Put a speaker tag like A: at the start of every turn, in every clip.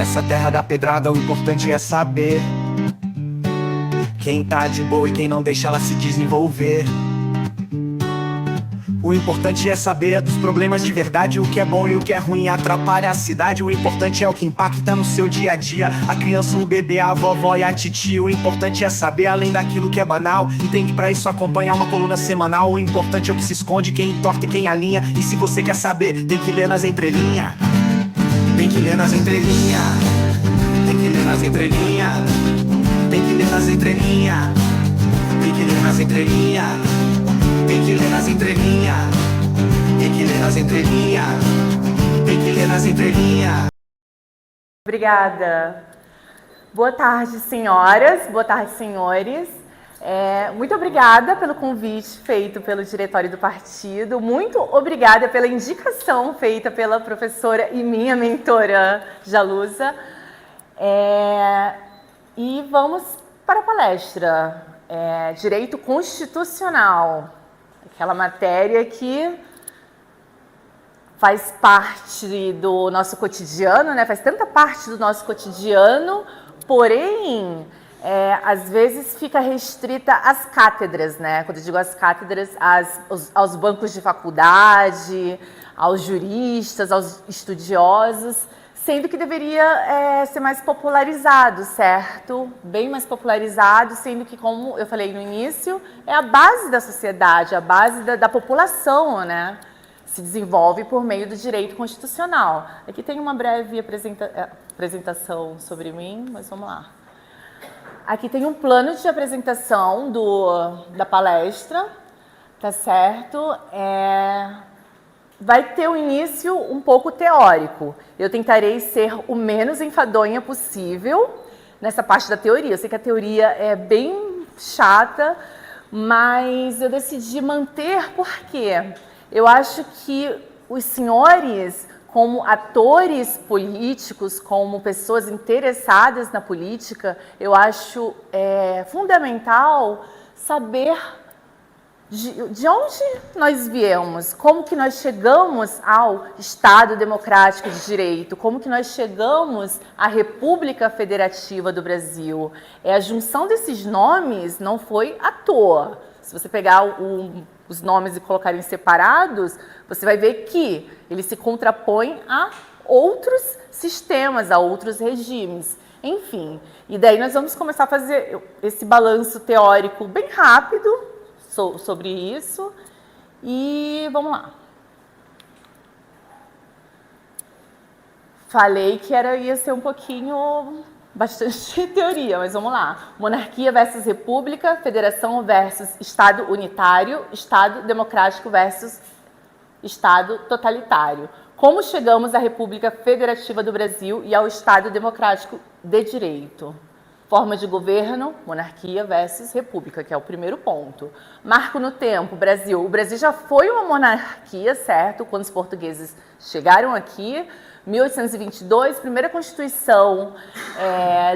A: Nessa terra da pedrada o importante é saber quem tá de boa e quem não deixa ela se desenvolver. O importante é saber dos problemas de verdade, o que é bom e o que é ruim atrapalha a cidade. O importante é o que impacta no seu dia a dia, a criança, o bebê, a vovó e a titia. O importante é saber além daquilo que é banal, e tem que pra isso acompanhar uma coluna semanal. O importante é o que se esconde, quem entorta e quem alinha. E se você quer saber, tem que ler nas entrelinhas. Tem que ler nas entrelinhas. Tem que ler nas entrelinhas. Tem que ler nas entrelinhas. Tem que ler nas entrelinhas. Tem que ler nas entrelinhas. Tem que ler nas entrelinhas. Tem que ler nas entrelinhas.
B: Obrigada. Boa tarde, senhoras. Boa tarde, senhores. Muito obrigada pelo convite feito pelo diretório do partido. Muito obrigada pela indicação feita pela professora e minha mentora, Jalusa. E vamos para a palestra. Direito Constitucional. Aquela matéria que faz parte do nosso cotidiano, né? Faz tanta parte do nosso cotidiano, porém, às vezes fica restrita às cátedras, né? Quando eu digo às cátedras, aos bancos de faculdade, aos juristas, aos estudiosos, sendo que deveria ser mais popularizado, certo? Bem mais popularizado, sendo que, como eu falei no início, é a base da sociedade, a base da população, né? Se desenvolve por meio do direito constitucional. Aqui tem uma breve apresentação sobre mim, mas vamos lá. Aqui tem um plano de apresentação da palestra, tá certo? Vai ter um início um pouco teórico. Eu tentarei ser o menos enfadonha possível nessa parte da teoria. Eu sei que a teoria é bem chata, mas eu decidi manter porque eu acho que os senhores, como atores políticos, como pessoas interessadas na política, eu acho fundamental saber de onde nós viemos, como que nós chegamos ao Estado Democrático de Direito, como que nós chegamos à República Federativa do Brasil. A junção desses nomes não foi à toa. Se você pegar os nomes e colocarem separados, você vai ver que eles se contrapõem a outros sistemas, a outros regimes. Enfim, e daí nós vamos começar a fazer esse balanço teórico bem rápido sobre isso, e vamos lá. Falei que ia ser um pouquinho, bastante teoria, mas vamos lá. Monarquia versus república, federação versus Estado unitário, Estado democrático versus Estado totalitário. Como chegamos à República Federativa do Brasil e ao Estado democrático de direito? Forma de governo, monarquia versus república, que é o primeiro ponto. Marco no tempo, Brasil. O Brasil já foi uma monarquia, certo? Quando os portugueses chegaram aqui, 1822, primeira Constituição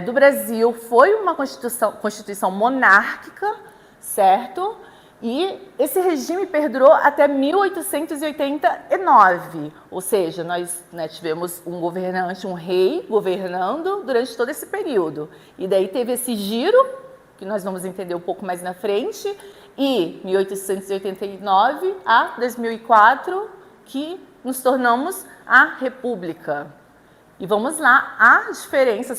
B: do Brasil foi uma Constituição monárquica, certo? E esse regime perdurou até 1889, ou seja, nós tivemos um governante, um rei governando durante todo esse período. E daí teve esse giro, que nós vamos entender um pouco mais na frente, e 1889 a 2004, que nos tornamos a República. E vamos lá, as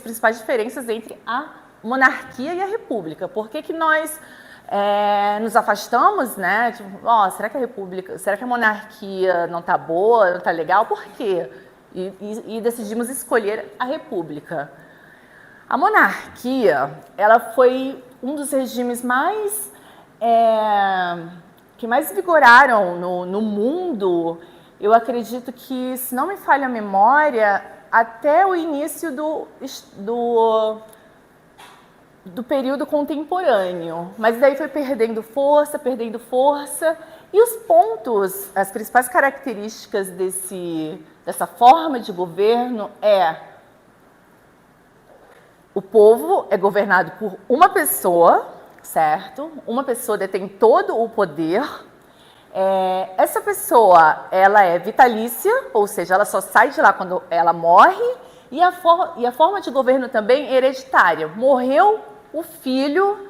B: principais diferenças entre a monarquia e a República. Por que nós nos afastamos, né? Tipo, será que a República, será que a monarquia não está boa, não está legal? Por quê? E decidimos escolher a República. A monarquia, ela foi um dos regimes que mais vigoraram no mundo. Eu acredito que, se não me falha a memória, até o início do período contemporâneo, mas daí foi perdendo força, e os pontos, as principais características dessa forma de governo o povo é governado por uma pessoa, certo? Uma pessoa detém todo o poder. Essa pessoa, ela é vitalícia, ou seja, ela só sai de lá quando ela morre, E a forma de governo também hereditária. Morreu o filho,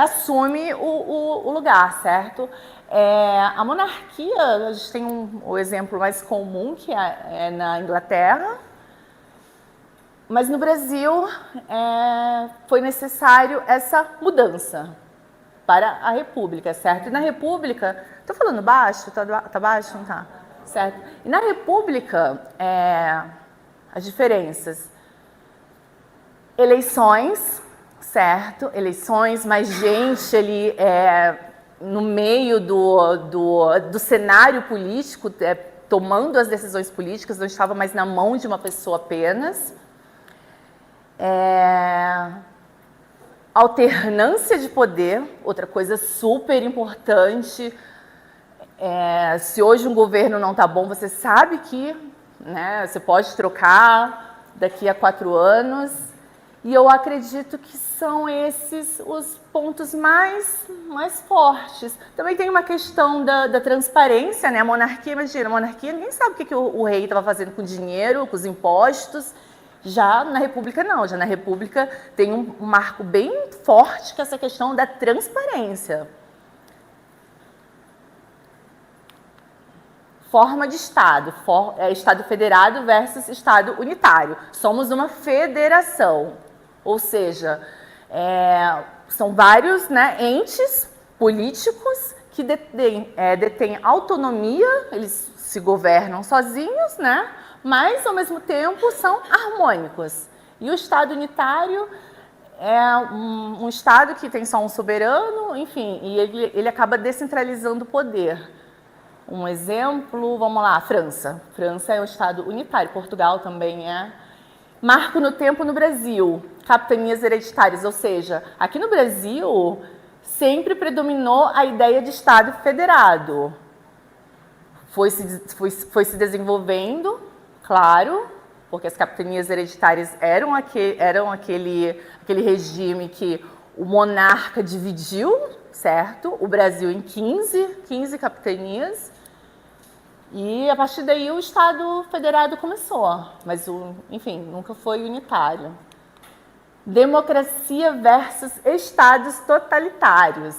B: assume o lugar, certo? A monarquia, a gente tem o exemplo mais comum, que é na Inglaterra, mas no Brasil foi necessário essa mudança para a República, certo? E na República, estou falando baixo? Tá baixo? Não tá? Certo? E na República, as diferenças, eleições, certo? Eleições, mais gente ali no meio do cenário político, tomando as decisões políticas, não estava mais na mão de uma pessoa apenas. Alternância de poder, outra coisa super importante. Se hoje um governo não está bom, você sabe que, né, você pode trocar daqui a 4 anos. E eu acredito que são esses os pontos mais fortes. Também tem uma questão da transparência, né? A monarquia, imagina, a monarquia, ninguém sabe o que o rei estava fazendo com o dinheiro, com os impostos. Já na República, não. Já na República tem um marco bem forte, que é essa questão da transparência. Forma de Estado, Estado federado versus Estado unitário. Somos uma federação, ou seja, são vários, né, entes políticos que detêm autonomia, eles se governam sozinhos, né, mas, ao mesmo tempo, são harmônicos. E o Estado unitário é um Estado que tem só um soberano, enfim, e ele acaba descentralizando o poder. Um exemplo, vamos lá, França. França é um Estado unitário, Portugal também é. Marco no tempo no Brasil, capitanias hereditárias, ou seja, aqui no Brasil sempre predominou a ideia de Estado federado. Foi se desenvolvendo, claro, porque as capitanias hereditárias eram aquele regime que o monarca dividiu, certo? O Brasil em 15 capitanias. E, a partir daí, o Estado federado começou, mas, enfim, nunca foi unitário. Democracia versus Estados totalitários.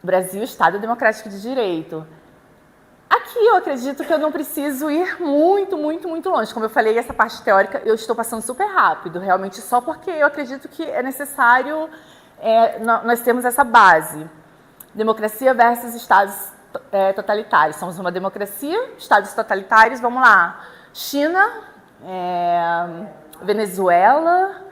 B: Brasil, Estado democrático de direito. Aqui eu acredito que eu não preciso ir muito longe. Como eu falei, essa parte teórica eu estou passando super rápido, realmente só porque eu acredito que é necessário nós termos essa base. Democracia versus Estados totalitários. Somos uma democracia, Estados totalitários, vamos lá. China, Venezuela,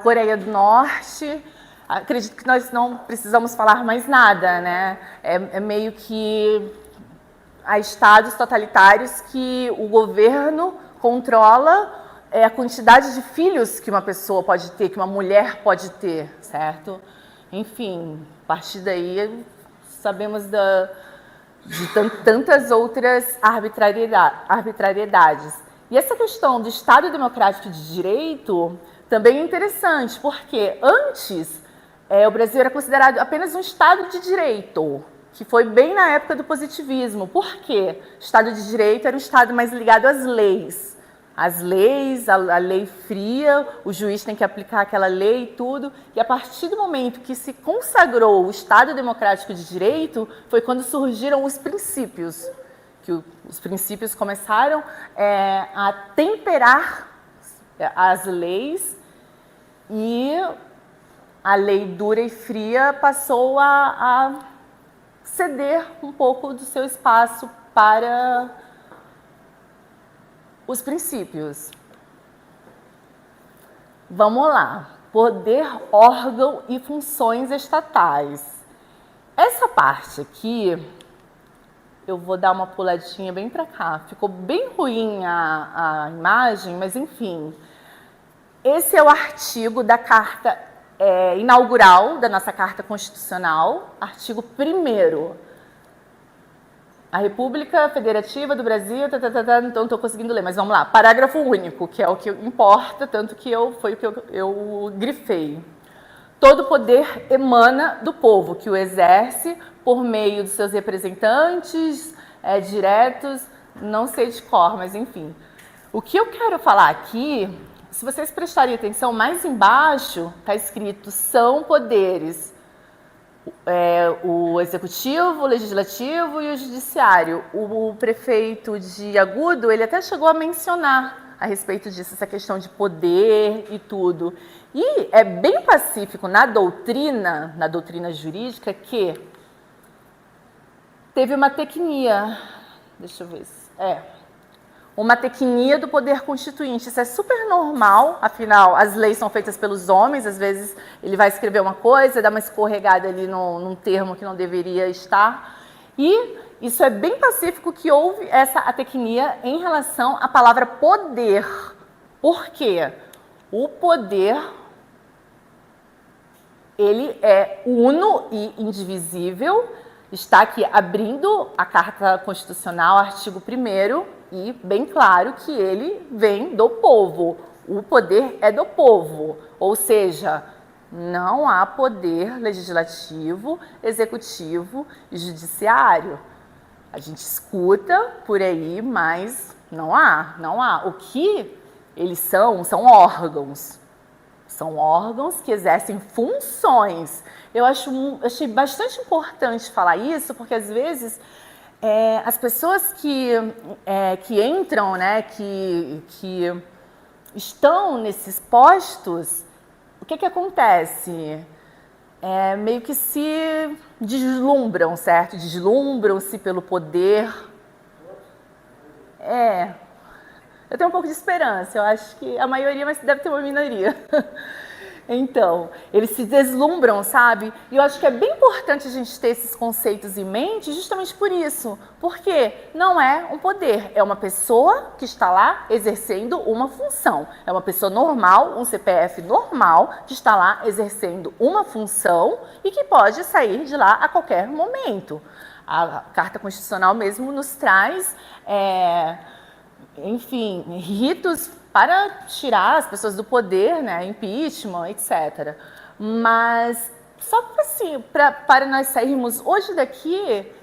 B: Coreia do Norte. Acredito que nós não precisamos falar mais nada, né? É meio que há estados totalitários que o governo controla a quantidade de filhos que uma pessoa pode ter, que uma mulher pode ter, certo? Enfim, a partir daí sabemos de tantas outras arbitrariedades. E essa questão do Estado democrático de direito também é interessante, porque antes o Brasil era considerado apenas um Estado de direito, que foi bem na época do positivismo. Por quê? O Estado de direito era um Estado mais ligado às leis. As leis, a lei fria, o juiz tem que aplicar aquela lei e tudo. E a partir do momento que se consagrou o Estado democrático de direito, foi quando surgiram os princípios. Que os princípios começaram a temperar as leis e a lei dura e fria passou a ceder um pouco do seu espaço para os princípios. Vamos lá. Poder, órgão e funções estatais. Essa parte aqui, eu vou dar uma puladinha bem para cá. Ficou bem ruim a imagem, mas enfim. Esse é o artigo da Carta inaugural da nossa Carta Constitucional, artigo 1º. A República Federativa do Brasil, então estou conseguindo ler, mas vamos lá. Parágrafo único, que é o que importa, tanto que foi o que eu grifei. Todo poder emana do povo, que o exerce por meio dos seus representantes diretos, não sei de cor, mas enfim. O que eu quero falar aqui, se vocês prestarem atenção, mais embaixo está escrito são poderes. O executivo, o legislativo e o judiciário. O prefeito de Agudo, ele até chegou a mencionar a respeito disso, essa questão de poder e tudo. E é bem pacífico na doutrina jurídica, que teve uma tecnia, deixa eu ver, uma tecnia do poder constituinte. Isso é super normal, afinal, as leis são feitas pelos homens, às vezes ele vai escrever uma coisa, dá uma escorregada ali num termo que não deveria estar, e isso é bem pacífico que houve essa tecnia em relação à palavra poder. Por quê? O poder, ele é uno e indivisível, está aqui abrindo a Carta Constitucional, artigo 1º, e bem claro que ele vem do povo. O poder é do povo, ou seja, não há poder legislativo, executivo e judiciário. A gente escuta por aí, mas não há. O que eles são órgãos. São órgãos que exercem funções. Eu achei bastante importante falar isso, porque às vezes as pessoas que entram, né, que estão nesses postos, o que acontece? Meio que se deslumbram, certo? Deslumbram-se pelo poder. Eu tenho um pouco de esperança, eu acho que a maioria, mas deve ter uma minoria. Então, eles se deslumbram, sabe? E eu acho que é bem importante a gente ter esses conceitos em mente justamente por isso. Porque não é um poder, é uma pessoa que está lá exercendo uma função. É uma pessoa normal, um CPF normal, que está lá exercendo uma função e que pode sair de lá a qualquer momento. A Carta Constitucional mesmo nos traz, enfim, ritos para tirar as pessoas do poder, né, impeachment, etc. Mas só assim, para nós sairmos hoje daqui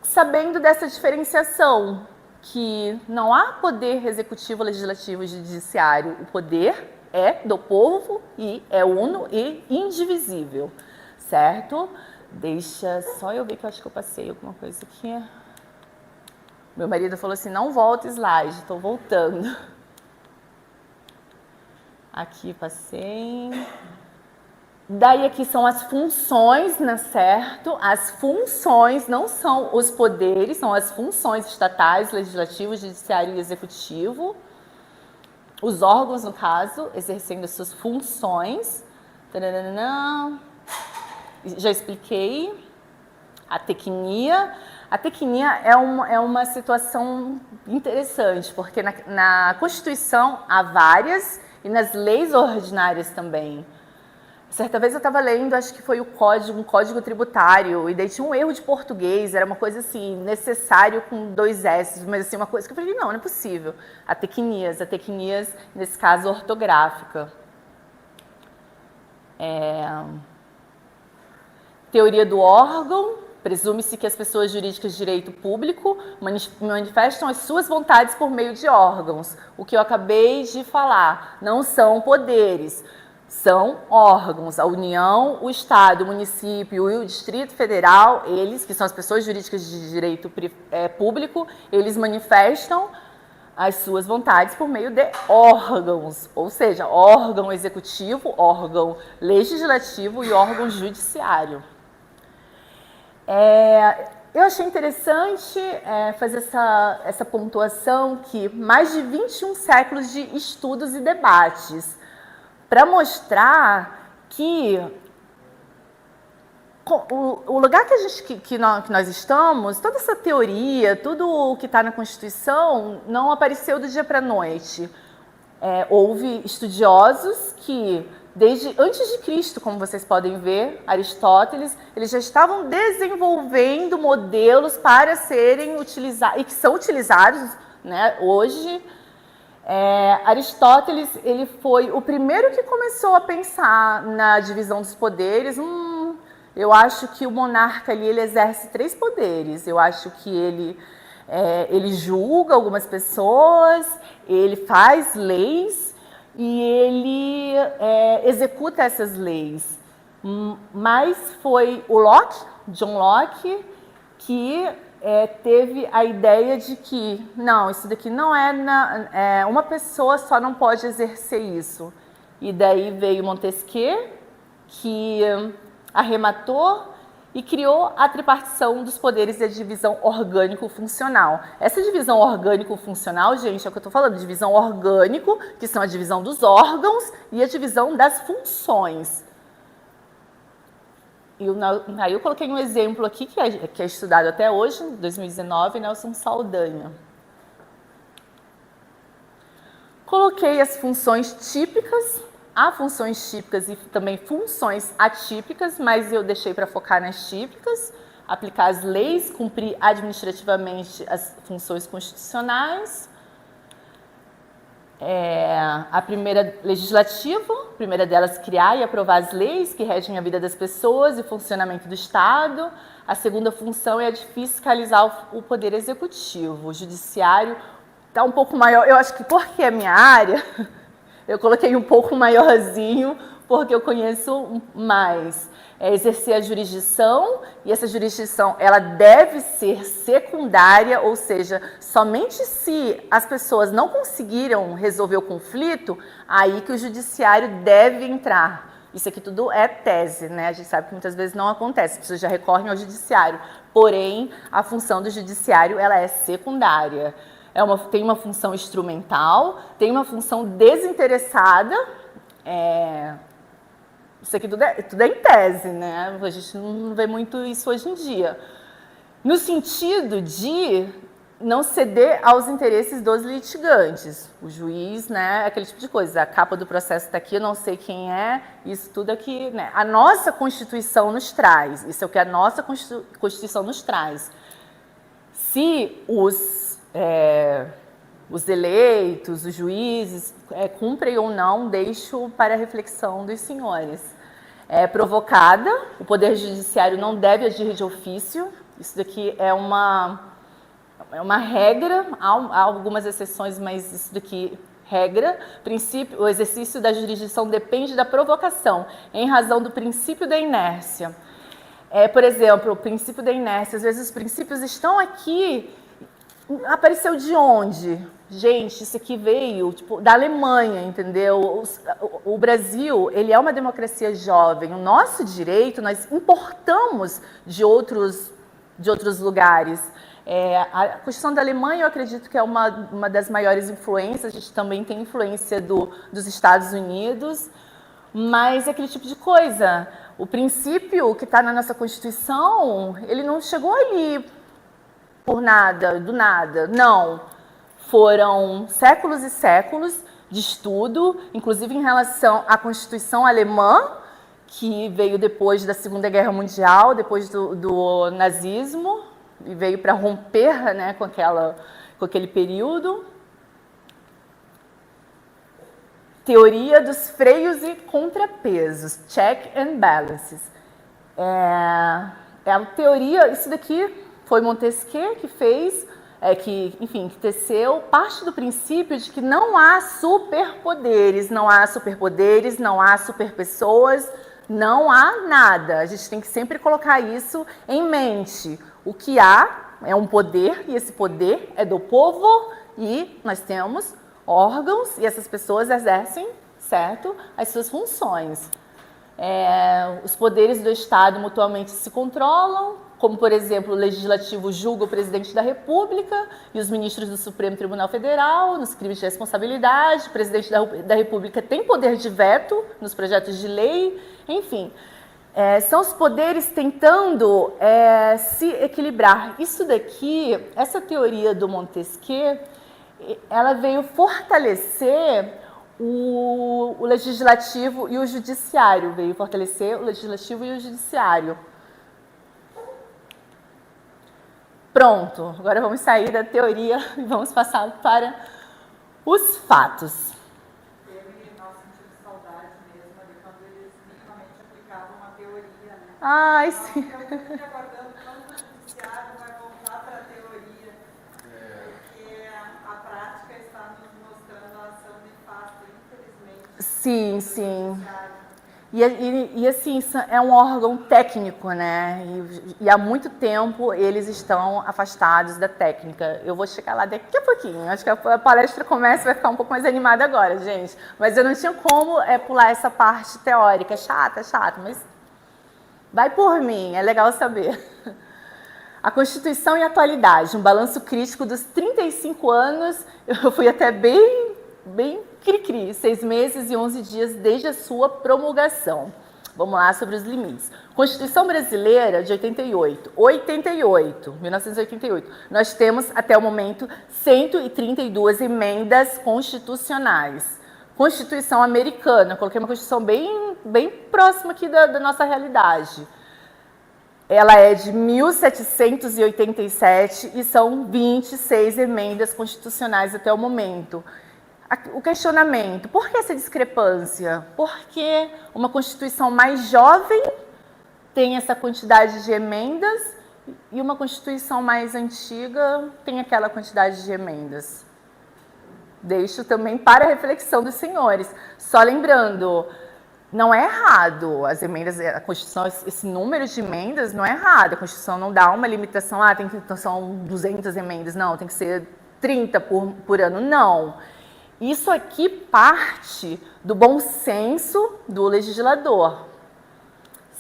B: sabendo dessa diferenciação, que não há poder executivo, legislativo e judiciário. O poder é do povo e é uno e indivisível, certo? Deixa só eu ver que eu acho que eu passei alguma coisa aqui. Meu marido falou assim, não volta slide, estou voltando. Aqui passei. Daí aqui são as funções, né, certo? As funções não são os poderes, são as funções estatais, legislativo, judiciário e executivo. Os órgãos, no caso, exercendo as suas funções. Já expliquei. A tecnia. A tecnia é uma situação interessante, porque na Constituição há várias e nas leis ordinárias também. Certa vez eu estava lendo, acho que foi um código tributário, e daí tinha um erro de português, era uma coisa assim, necessário com 2 S, mas assim, uma coisa que eu falei, não é possível. A tecnias, nesse caso, ortográfica. Teoria do órgão. Presume-se que as pessoas jurídicas de direito público manifestam as suas vontades por meio de órgãos. O que eu acabei de falar, não são poderes, são órgãos. A União, o Estado, o município e o Distrito Federal, eles, que são as pessoas jurídicas de direito público, eles manifestam as suas vontades por meio de órgãos, ou seja, órgão executivo, órgão legislativo e órgão judiciário. Eu achei interessante fazer essa pontuação que mais de 21 séculos de estudos e debates para mostrar que o lugar que nós estamos, toda essa teoria, tudo o que está na Constituição não apareceu do dia para a noite. Houve estudiosos que desde antes de Cristo, como vocês podem ver, Aristóteles, eles já estavam desenvolvendo modelos para serem utilizados, e que são utilizados, né, hoje. Aristóteles, ele foi o primeiro que começou a pensar na divisão dos poderes. Eu acho que o monarca ali, ele exerce 3 poderes. Eu acho que ele Ele julga algumas pessoas, ele faz leis e ele executa essas leis. Mas foi o Locke, John Locke, que teve a ideia de que, não, isso daqui não uma pessoa só não pode exercer isso. E daí veio Montesquieu, que arrematou e criou a tripartição dos poderes e a divisão orgânico-funcional. Essa divisão orgânico-funcional, gente, é o que eu estou falando, divisão orgânico, que são a divisão dos órgãos, e a divisão das funções. Aí eu coloquei um exemplo aqui, que é estudado até hoje, em 2019, Nelson Saldanha. Coloquei as funções típicas. Há funções típicas e também funções atípicas, mas eu deixei para focar nas típicas, aplicar as leis, cumprir administrativamente as funções constitucionais. A primeira, legislativo, a primeira delas, criar e aprovar as leis que regem a vida das pessoas e o funcionamento do Estado. A segunda função é a de fiscalizar o poder executivo. O judiciário está um pouco maior, eu acho que porque é minha área... Eu coloquei um pouco maiorzinho, porque eu conheço mais. Exercer a jurisdição, e essa jurisdição ela deve ser secundária, ou seja, somente se as pessoas não conseguiram resolver o conflito, aí que o judiciário deve entrar. Isso aqui tudo é tese, né? A gente sabe que muitas vezes não acontece, as pessoas já recorrem ao judiciário. Porém, a função do judiciário ela é secundária. Tem uma função instrumental, tem uma função desinteressada. Isso aqui tudo é em tese, né? A gente não vê muito isso hoje em dia. No sentido de não ceder aos interesses dos litigantes. O juiz, né? Aquele tipo de coisa. A capa do processo está aqui, eu não sei quem é, isso tudo aqui, né? A nossa Constituição nos traz. Isso é o que a nossa Constituição nos traz. Se os eleitos, os juízes, cumprem ou não, deixo para a reflexão dos senhores. Provocada, o Poder Judiciário não deve agir de ofício, isso daqui é uma regra, há algumas exceções, mas isso daqui regra. O exercício da jurisdição depende da provocação, em razão do princípio da inércia. Por exemplo, o princípio da inércia, às vezes os princípios estão aqui. Apareceu de onde? Gente, isso aqui veio da Alemanha, entendeu? O Brasil, ele é uma democracia jovem. O nosso direito, nós importamos de outros lugares. A Constituição da Alemanha, eu acredito que é uma das maiores influências. A gente também tem influência dos Estados Unidos. Mas é aquele tipo de coisa. O princípio que está na nossa Constituição, ele não chegou ali por nada, do nada, não. Foram séculos e séculos de estudo, inclusive em relação à Constituição alemã, que veio depois da Segunda Guerra Mundial, depois do nazismo, e veio para romper, né, com aquele período. Teoria dos freios e contrapesos, check and balances. A teoria, isso daqui foi Montesquieu que fez, que teceu, parte do princípio de que não há superpoderes, não há superpessoas, não há nada. A gente tem que sempre colocar isso em mente. O que há é um poder, e esse poder é do povo, e nós temos órgãos, e essas pessoas exercem, certo, as suas funções. Os poderes do Estado mutuamente se controlam, como, por exemplo, o Legislativo julga o Presidente da República e os ministros do Supremo Tribunal Federal nos crimes de responsabilidade, o Presidente da República tem poder de veto nos projetos de lei, enfim. São os poderes tentando se equilibrar. Isso daqui, essa teoria do Montesquieu, ela veio fortalecer o Legislativo e o Judiciário, Pronto, agora vamos sair da teoria e vamos passar para os fatos.
C: Teve nosso sentido de saudade mesmo, ali quando eles minimamente aplicavam uma teoria, né?
B: Ai, sim.
C: Eu fico aguardando quando o judiciário vai voltar para a teoria.
B: Sim, sim. E assim, isso é um órgão técnico, né? E há muito tempo eles estão afastados da técnica. Eu vou chegar lá daqui a pouquinho. Acho que a palestra começa e vai ficar um pouco mais animada agora, gente. Mas eu não tinha como pular essa parte teórica. Chata, mas vai por mim, é legal saber. A Constituição e a atualidade, um balanço crítico dos 35 anos, eu fui até bem cri-cri, 6 meses e 11 dias desde a sua promulgação. Vamos lá sobre os limites. Constituição Brasileira de 1988. Nós temos, até o momento, 132 emendas constitucionais. Constituição Americana, coloquei uma Constituição bem próxima aqui da nossa realidade. Ela é de 1787 e são 26 emendas constitucionais até o momento. O questionamento, por que essa discrepância? Por que uma Constituição mais jovem tem essa quantidade de emendas e uma Constituição mais antiga tem aquela quantidade de emendas? Deixo também para a reflexão dos senhores. Só lembrando, não é errado as emendas, a Constituição, esse número de emendas não é errado. A Constituição não dá uma limitação, são 200 emendas, não, tem que ser 30 por ano, não. Isso aqui parte do bom senso do legislador,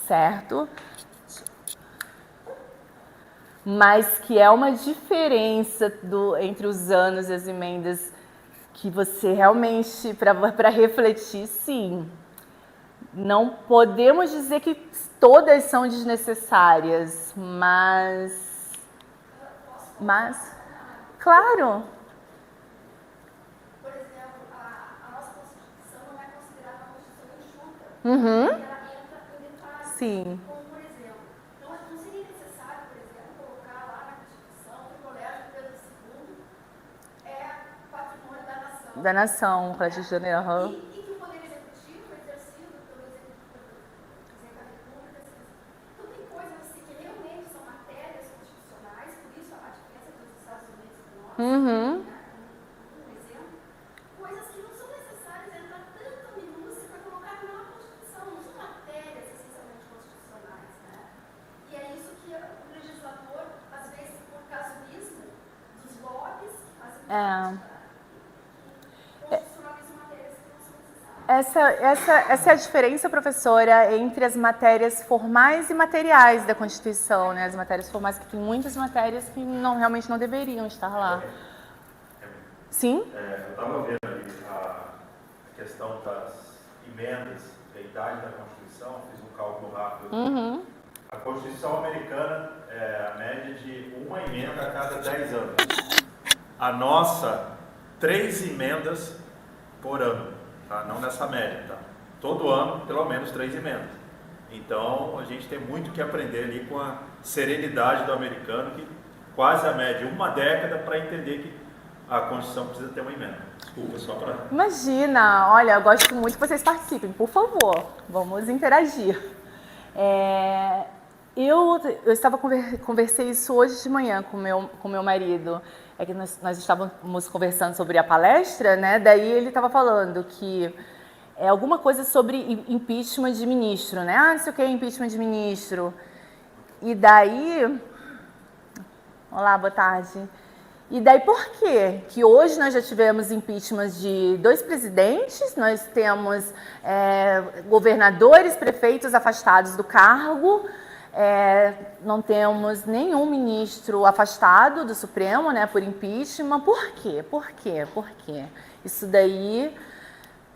B: certo? Mas que é uma diferença entre os anos e as emendas que você realmente, para refletir, sim. Não podemos dizer que todas são desnecessárias, mas claro.
D: Por exemplo, a nossa Constituição não é considerada uma Constituição enxuta.
B: Uhum.
D: Ela entra em detalhes.
B: Sim.
D: Como, por exemplo, não seria necessário, por exemplo, colocar lá na Constituição que o Colégio Pedro II é patrimônio da nação.
B: Da nação, Colégio de Janeiro. Uhum.
D: E que o Poder Executivo é exercido pelo Presidente da República. Então, tem coisas assim que realmente são matérias constitucionais, por isso a diferença dos Estados Unidos e nós.
B: Uhum.
D: Por exemplo, coisas que não são necessárias entrar tanta minúcia para colocar na Constituição, não são matérias essencialmente constitucionais, né? E é isso que o legislador, às vezes, por casuísmo dos lobbies, constitucionaliza matérias que não são necessárias.
B: Essa é a diferença, professora, entre as matérias formais e materiais da Constituição, né? As matérias formais, que tem muitas matérias que realmente não deveriam estar lá. Sim?
E: Eu estava vendo ali a questão das emendas, da idade da Constituição, fiz um cálculo rápido.
B: Uhum.
E: A Constituição americana é a média de uma emenda a cada 10 anos. A nossa, 3 emendas por ano, tá? Não nessa média, tá? Todo ano, pelo menos 3 emendas. Então, a gente tem muito que aprender ali com a serenidade do americano, que quase a média, uma década, para entender que a Constituição precisa ter uma emenda. Desculpa, só para...
B: Imagina, olha, eu gosto muito que vocês participem, por favor, vamos interagir. Eu conversei isso hoje de manhã com meu marido, é que nós estávamos conversando sobre a palestra, né? Daí ele estava falando que é alguma coisa sobre impeachment de ministro, né? Não sei o que é impeachment de ministro. E daí... Olá, boa tarde. E daí por quê? Que hoje nós já tivemos impeachment de 2 presidentes, nós temos governadores, prefeitos afastados do cargo, não temos nenhum ministro afastado do Supremo, né, por impeachment. Por quê? Isso daí,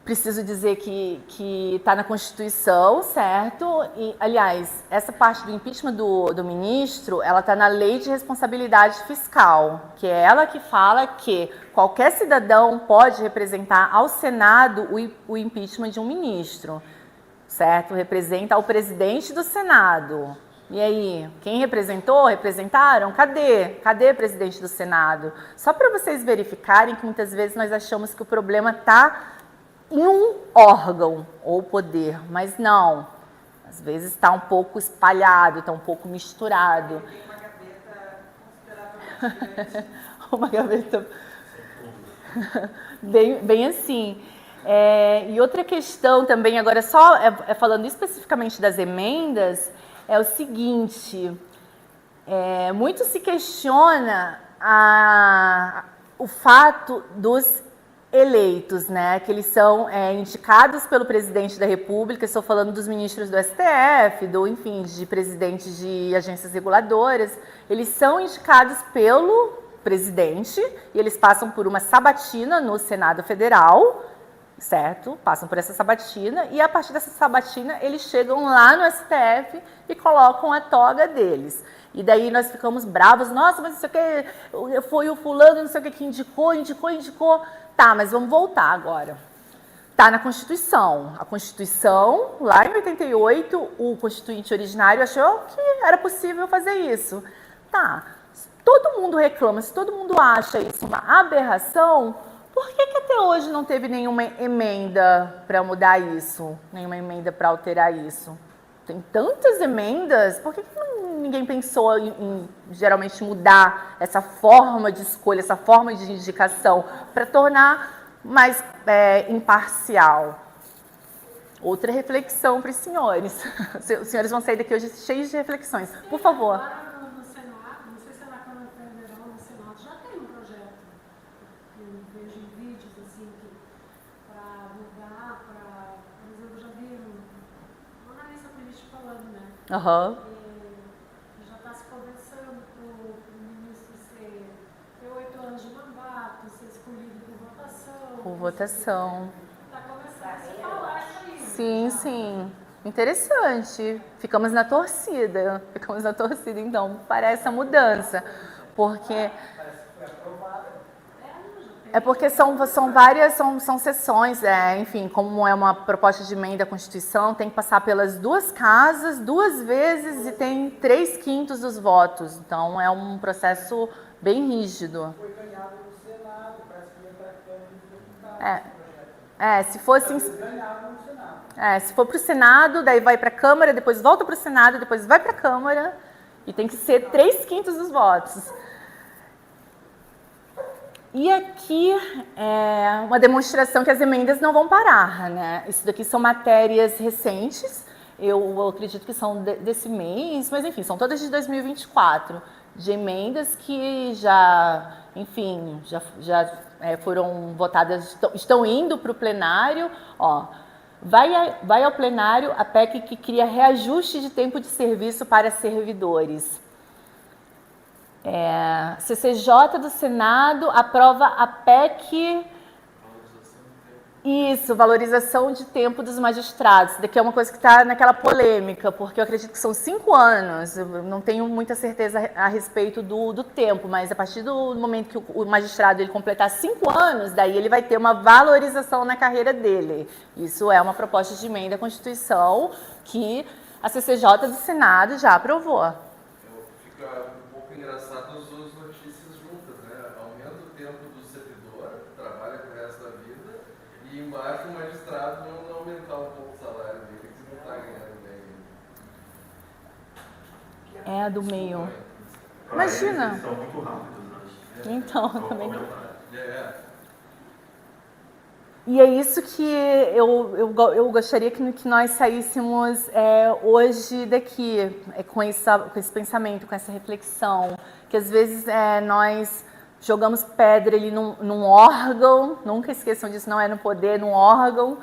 B: preciso dizer que está na Constituição, certo? E, aliás, essa parte do impeachment do ministro, ela está na Lei de Responsabilidade Fiscal, que é ela que fala que qualquer cidadão pode representar ao Senado o impeachment de um ministro, certo? Representa o presidente do Senado. E aí, quem representou? Representaram? Cadê? Cadê o presidente do Senado? Só para vocês verificarem que muitas vezes nós achamos que o problema está em um órgão ou poder, mas não. Às vezes está um pouco espalhado, está um pouco misturado.
C: Tem uma gaveta consideravelmente
B: Uma gaveta bem assim. E outra questão também, agora só falando especificamente das emendas, é o seguinte, muito se questiona o fato dos eleitos, né, que eles são indicados pelo presidente da República. Estou falando dos ministros do STF, enfim, de presidentes de agências reguladoras. Eles são indicados pelo presidente e eles passam por uma sabatina no Senado Federal, certo? Passam por essa sabatina e a partir dessa sabatina eles chegam lá no STF e colocam a toga deles. E daí nós ficamos bravos, nossa, mas isso aqui foi o fulano, não sei o que indicou. Tá, mas vamos voltar agora. Tá na Constituição. A Constituição, lá em 88, o constituinte originário achou que era possível fazer isso. Tá, se todo mundo reclama, se todo mundo acha isso uma aberração, por que até hoje não teve nenhuma emenda para mudar isso? Nenhuma emenda para alterar isso? Tem tantas emendas, por que ninguém pensou em geralmente mudar essa forma de escolha, essa forma de indicação, para tornar mais imparcial? Outra reflexão para os senhores. Os senhores vão sair daqui hoje cheios de reflexões. Por favor.
F: Agora no Senado, não sei se é na Câmara Federal ou no Senado, já tem um projeto. Eu vejo em vídeos assim, para mudar, por exemplo, eu já vi uma analista política falando, né?
B: Aham.
F: Já está se conversando para o ministro ter 8 anos de mandato, ser escolhido por votação.
B: Por votação.
F: Está começando a se falar isso aí.
B: Sim, sim. Interessante. Ficamos na torcida, então, para essa mudança. Porque porque são várias, são sessões, enfim, como é uma proposta de emenda à Constituição, tem que passar pelas duas casas, 2 vezes, e tem 3/5 dos votos. Então, é um processo bem rígido.
G: Foi ganhado no Senado, parece que ia para a Câmara dos Deputados.
B: Se fosse...
G: Eles ganharam no Senado.
B: Se for para o Senado, daí vai para a Câmara, depois volta para o Senado, depois vai para a Câmara, e tem que ser 3/5 dos votos. E aqui é uma demonstração que as emendas não vão parar, né? Isso daqui são matérias recentes, eu acredito que são desse mês, mas enfim, são todas de 2024, de emendas que já, enfim, já foram votadas, estão indo para o plenário. Ó, vai ao plenário a PEC que cria reajuste de tempo de serviço para servidores. CCJ do Senado aprova a PEC... Isso, valorização de tempo dos magistrados. Daqui é uma coisa que está naquela polêmica, porque eu acredito que são 5 anos. Eu não tenho muita certeza a respeito do tempo, mas a partir do momento que o magistrado ele completar 5 anos, daí ele vai ter uma valorização na carreira dele. Isso é uma proposta de emenda à Constituição que a CCJ do Senado já aprovou.
H: Fica um pouco engraçado as duas notícias juntas, né? Aumenta o tempo do servidor, trabalha pro resto da vida, e embaixo o magistrado não aumentar um pouco o salário dele, que não está ganhando bem.
B: É a do meio. Imagina.
E: Eles são muito rápidos, né?
B: Então,
E: Vão
B: também.
E: aumentar.
B: E é isso que eu gostaria que nós saíssemos hoje daqui, com esse pensamento, com essa reflexão, que às vezes nós jogamos pedra ali num órgão, nunca esqueçam disso, não é no poder, num órgão,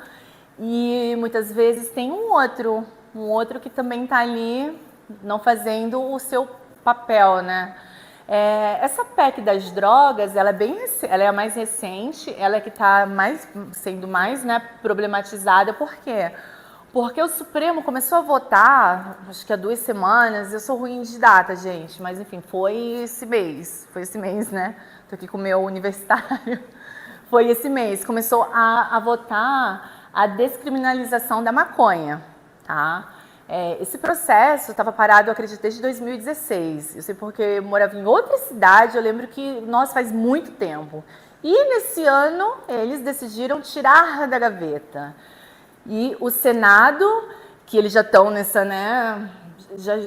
B: e muitas vezes tem um outro que também está ali não fazendo o seu papel, né? Essa PEC das drogas, ela é a mais recente, ela é que está sendo mais, né, problematizada. Por quê? Porque o Supremo começou a votar, acho que há 2 semanas, eu sou ruim de data, gente, mas enfim, foi esse mês, né? Estou aqui com o meu universitário. Foi esse mês, começou a votar a descriminalização da maconha, tá? Esse processo estava parado, eu acredito, desde 2016. Eu sei porque eu morava em outra cidade, eu lembro que, nossa, faz muito tempo. E nesse ano, eles decidiram tirar da gaveta. E o Senado, que eles já estão nessa, né,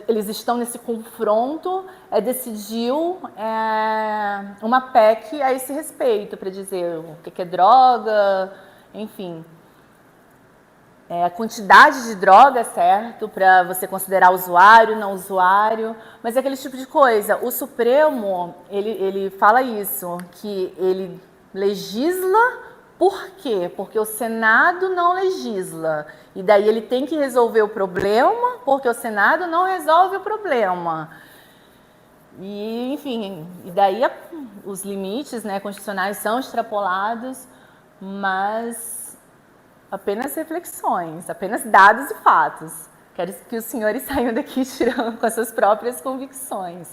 B: eles estão nesse confronto, decidiu uma PEC a esse respeito, para dizer o que é droga, enfim, a quantidade de droga, certo? Para você considerar usuário, não usuário, mas é aquele tipo de coisa. O Supremo, ele fala isso, que ele legisla por quê? Porque o Senado não legisla. E daí ele tem que resolver o problema, porque o Senado não resolve o problema. E, enfim, e daí os limites, né, constitucionais são extrapolados, mas apenas reflexões, apenas dados e fatos. Quero que os senhores saiam daqui tirando com as suas próprias convicções.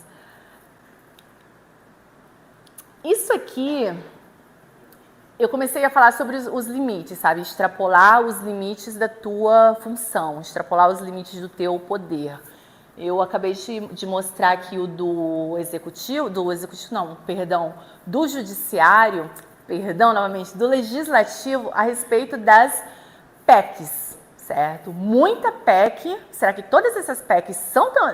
B: Isso aqui, eu comecei a falar sobre os limites, sabe? Extrapolar os limites da tua função, extrapolar os limites do teu poder. Eu acabei de mostrar aqui o do judiciário, do legislativo a respeito das PECs, certo? Muita PEC, será que todas essas PECs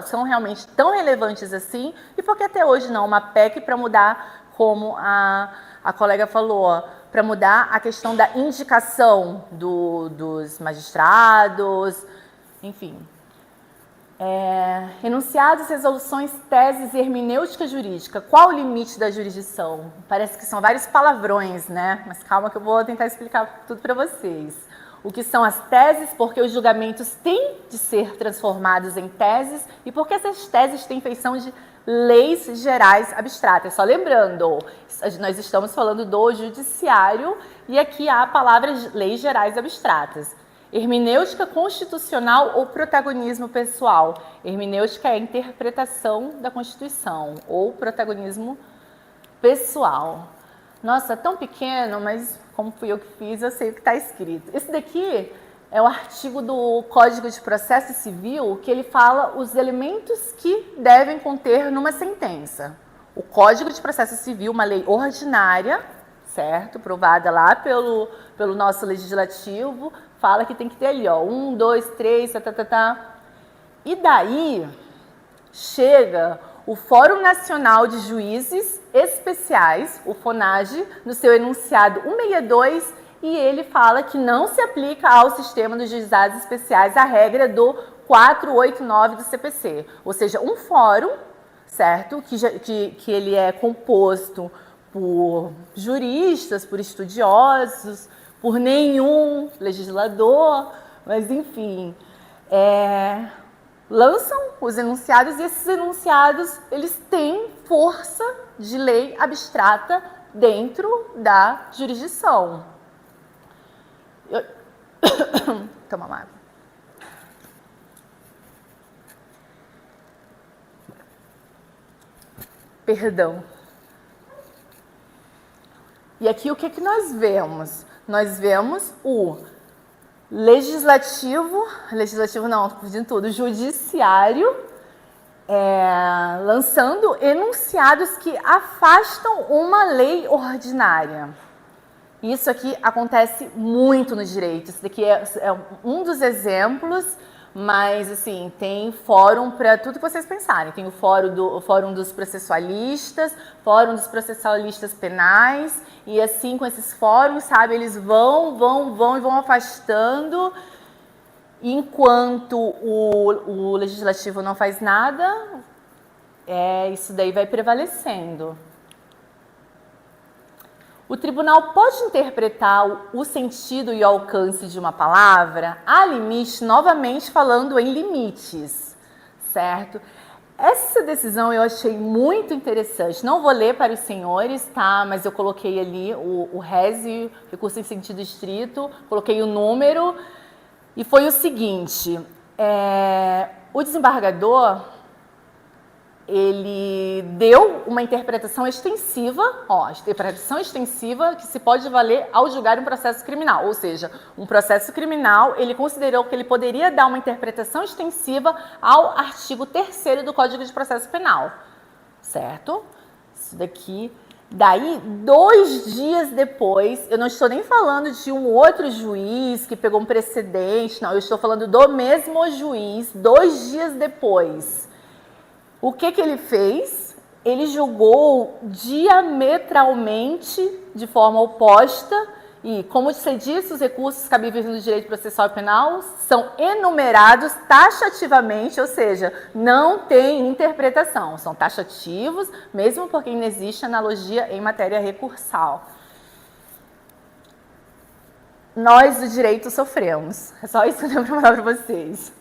B: são realmente tão relevantes assim? E por que até hoje não uma PEC para mudar, como a colega falou, para mudar a questão da indicação dos magistrados, enfim. Enunciados, resoluções, teses e hermenêutica jurídica. Qual o limite da jurisdição? Parece que são vários palavrões, né? Mas calma que eu vou tentar explicar tudo para vocês. O que são as teses, porque os julgamentos têm de ser transformados em teses e porque essas teses têm feição de leis gerais abstratas. Só lembrando, nós estamos falando do judiciário e aqui há a palavra leis gerais abstratas. Hermenêutica constitucional ou protagonismo pessoal? Hermenêutica é a interpretação da Constituição ou protagonismo pessoal. Nossa, tão pequeno, mas como fui eu que fiz, eu sei o que está escrito. Esse daqui é o artigo do Código de Processo Civil que ele fala os elementos que devem conter numa sentença. O Código de Processo Civil, uma lei ordinária, certo? Aprovada lá pelo nosso legislativo, fala que tem que ter ali, ó, 1, 2, 3, E daí chega o Fórum Nacional de Juízes Especiais, o FONAGE, no seu enunciado 162, e ele fala que não se aplica ao sistema dos juizados especiais a regra do 489 do CPC. Ou seja, um fórum, certo? Que ele é composto por juristas, por estudiosos, por nenhum legislador, mas enfim, lançam os enunciados e esses enunciados eles têm força de lei abstrata dentro da jurisdição. Toma uma água. Perdão. E aqui o que nós vemos? Nós vemos o judiciário lançando enunciados que afastam uma lei ordinária. Isso aqui acontece muito no direito. Isso daqui é um dos exemplos, mas assim, tem fórum para tudo que vocês pensarem. Tem o fórum dos processualistas, fórum dos processualistas penais, e assim, com esses fóruns, sabe, eles vão afastando, enquanto o legislativo não faz nada, isso daí vai prevalecendo. O tribunal pode interpretar o sentido e o alcance de uma palavra? Há limite, novamente falando em limites, certo? Essa decisão eu achei muito interessante. Não vou ler para os senhores, tá? Mas eu coloquei ali o RESE, recurso em sentido estrito, coloquei o número, e foi o seguinte, o desembargador, ele deu uma interpretação extensiva, interpretação extensiva que se pode valer ao julgar um processo criminal, ou seja, um processo criminal, ele considerou que ele poderia dar uma interpretação extensiva ao artigo 3º do Código de Processo Penal, certo? Isso daqui. Daí, 2 dias depois, eu não estou nem falando de um outro juiz que pegou um precedente, não, eu estou falando do mesmo juiz, 2 dias depois. O que ele fez? Ele julgou diametralmente, de forma oposta, E, como você disse, os recursos cabíveis no direito processual penal são enumerados taxativamente, ou seja, não tem interpretação, são taxativos, mesmo porque não existe analogia em matéria recursal. Nós do direito sofremos, é só isso que eu tenho para falar para vocês.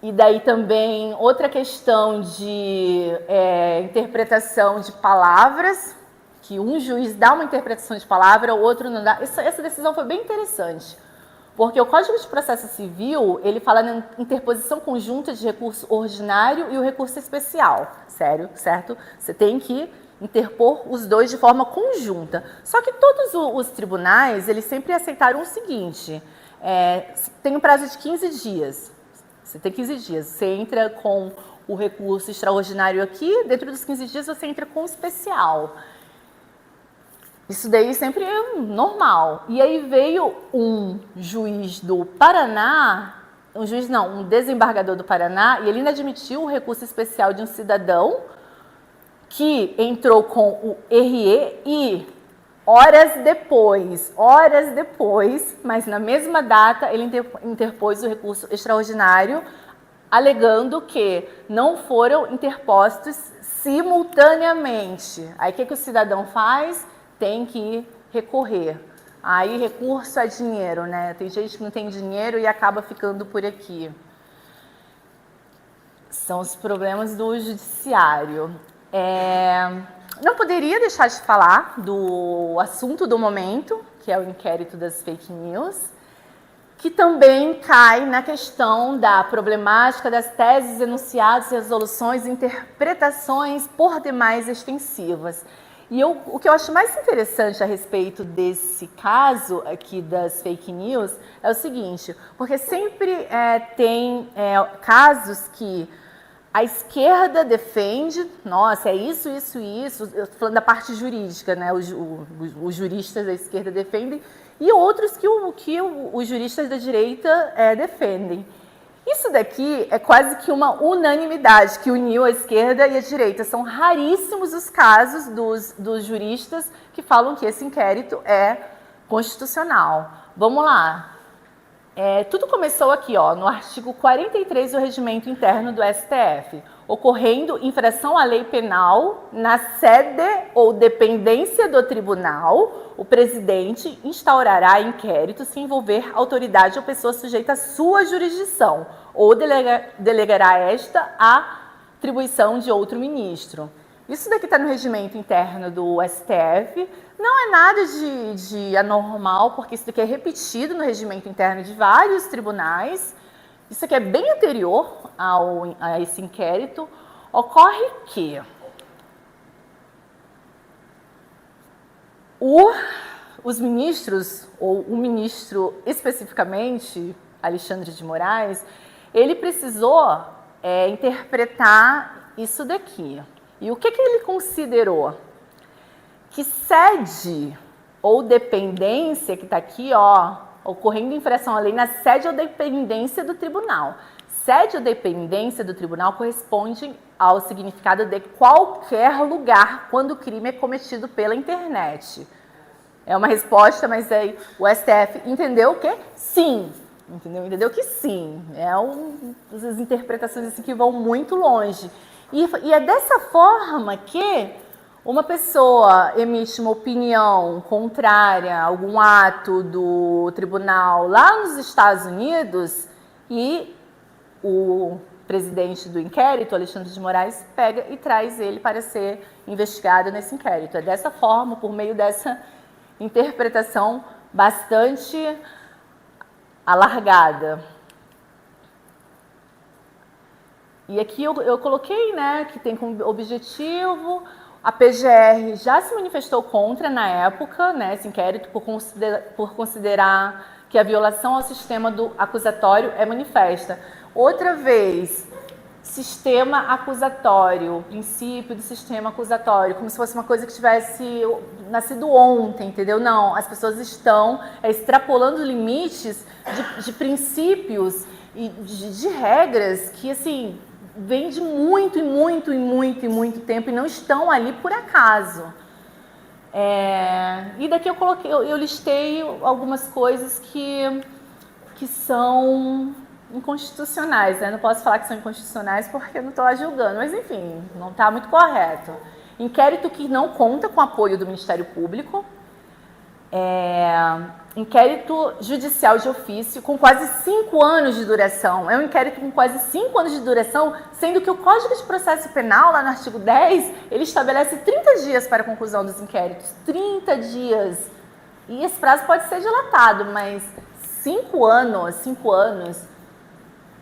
B: E daí também outra questão de interpretação de palavras, que um juiz dá uma interpretação de palavra, o outro não dá. Essa decisão foi bem interessante, porque o Código de Processo Civil, ele fala na interposição conjunta de recurso ordinário e o recurso especial, certo? Você tem que interpor os dois de forma conjunta. Só que todos os tribunais, eles sempre aceitaram o seguinte, tem um prazo de 15 dias, você tem 15 dias, você entra com o recurso extraordinário aqui, dentro dos 15 dias você entra com o especial. Isso daí sempre é normal. E aí veio um juiz do Paraná, um desembargador do Paraná, e ele ainda admitiu o recurso especial de um cidadão que entrou com o RE e horas depois, mas na mesma data ele interpôs o recurso extraordinário, alegando que não foram interpostos simultaneamente. Aí o que o cidadão faz? Tem que recorrer. Aí recurso é dinheiro, né? Tem gente que não tem dinheiro e acaba ficando por aqui. São os problemas do judiciário. Não poderia deixar de falar do assunto do momento, que é o inquérito das fake news, que também cai na questão da problemática das teses, enunciados, resoluções e interpretações por demais extensivas. E o que eu acho mais interessante a respeito desse caso aqui das fake news é o seguinte, porque sempre tem casos que a esquerda defende, nossa, é isso, eu estou falando da parte jurídica, né? Os juristas da esquerda defendem, e outros que os juristas da direita defendem. Isso daqui é quase que uma unanimidade que uniu a esquerda e a direita. São raríssimos os casos dos juristas que falam que esse inquérito é constitucional. Vamos lá. Tudo começou aqui, no artigo 43 do Regimento Interno do STF. Ocorrendo infração à lei penal na sede ou dependência do tribunal, o presidente instaurará inquérito se envolver autoridade ou pessoa sujeita à sua jurisdição, ou delegará esta à atribuição de outro ministro. Isso daqui está no regimento interno do STF, não é nada de anormal, porque isso daqui é repetido no regimento interno de vários tribunais. Isso aqui é bem anterior a esse inquérito. Ocorre que os ministros, ou o ministro especificamente, Alexandre de Moraes, ele precisou interpretar isso daqui. E o que ele considerou? Que sede ou dependência, que está aqui, ocorrendo infração à lei na sede ou dependência do tribunal. Sede ou dependência do tribunal corresponde ao significado de qualquer lugar quando o crime é cometido pela internet. É uma resposta, mas aí o STF entendeu que sim. Entendeu que sim. As interpretações assim, que vão muito longe. E é dessa forma que uma pessoa emite uma opinião contrária a algum ato do tribunal lá nos Estados Unidos e o presidente do inquérito, Alexandre de Moraes, pega e traz ele para ser investigado nesse inquérito. É dessa forma, por meio dessa interpretação bastante alargada. E aqui eu coloquei, né, que tem como objetivo, a PGR já se manifestou contra na época, né, esse inquérito, por considerar que a violação ao sistema do acusatório é manifesta. Outra vez, sistema acusatório, princípio do sistema acusatório, como se fosse uma coisa que tivesse nascido ontem, entendeu? Não, as pessoas estão extrapolando limites de princípios e de regras que, assim, vêm de muito tempo e não estão ali por acaso. E daqui eu listei algumas coisas que são inconstitucionais, né? Não posso falar que são inconstitucionais porque eu não estou lá julgando, mas enfim, não está muito correto. Inquérito que não conta com apoio do Ministério Público, inquérito judicial de ofício com quase 5 anos de duração. É um inquérito com quase 5 anos de duração, sendo que o Código de Processo Penal, lá no artigo 10, ele estabelece 30 dias para a conclusão dos inquéritos. 30 dias. E esse prazo pode ser dilatado, mas 5 anos,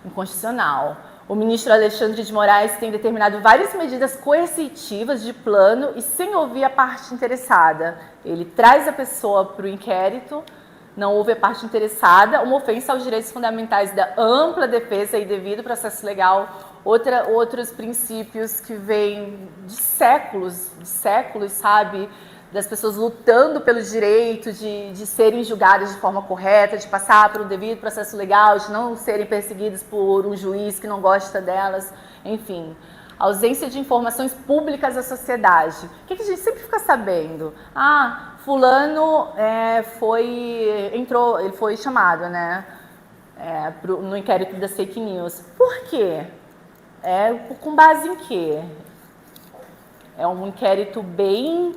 B: inconstitucional. O ministro Alexandre de Moraes tem determinado várias medidas coercitivas de plano e sem ouvir a parte interessada. Ele traz a pessoa para o inquérito, não ouve a parte interessada, uma ofensa aos direitos fundamentais da ampla defesa e devido processo legal, outros princípios que vêm de séculos, sabe? Das pessoas lutando pelo direito de serem julgadas de forma correta, de passar por um devido processo legal, de não serem perseguidas por um juiz que não gosta delas, enfim. Ausência de informações públicas à sociedade. O que a gente sempre fica sabendo? Fulano ele foi chamado, né, no inquérito das fake news. Por quê? Com base em quê? É um inquérito bem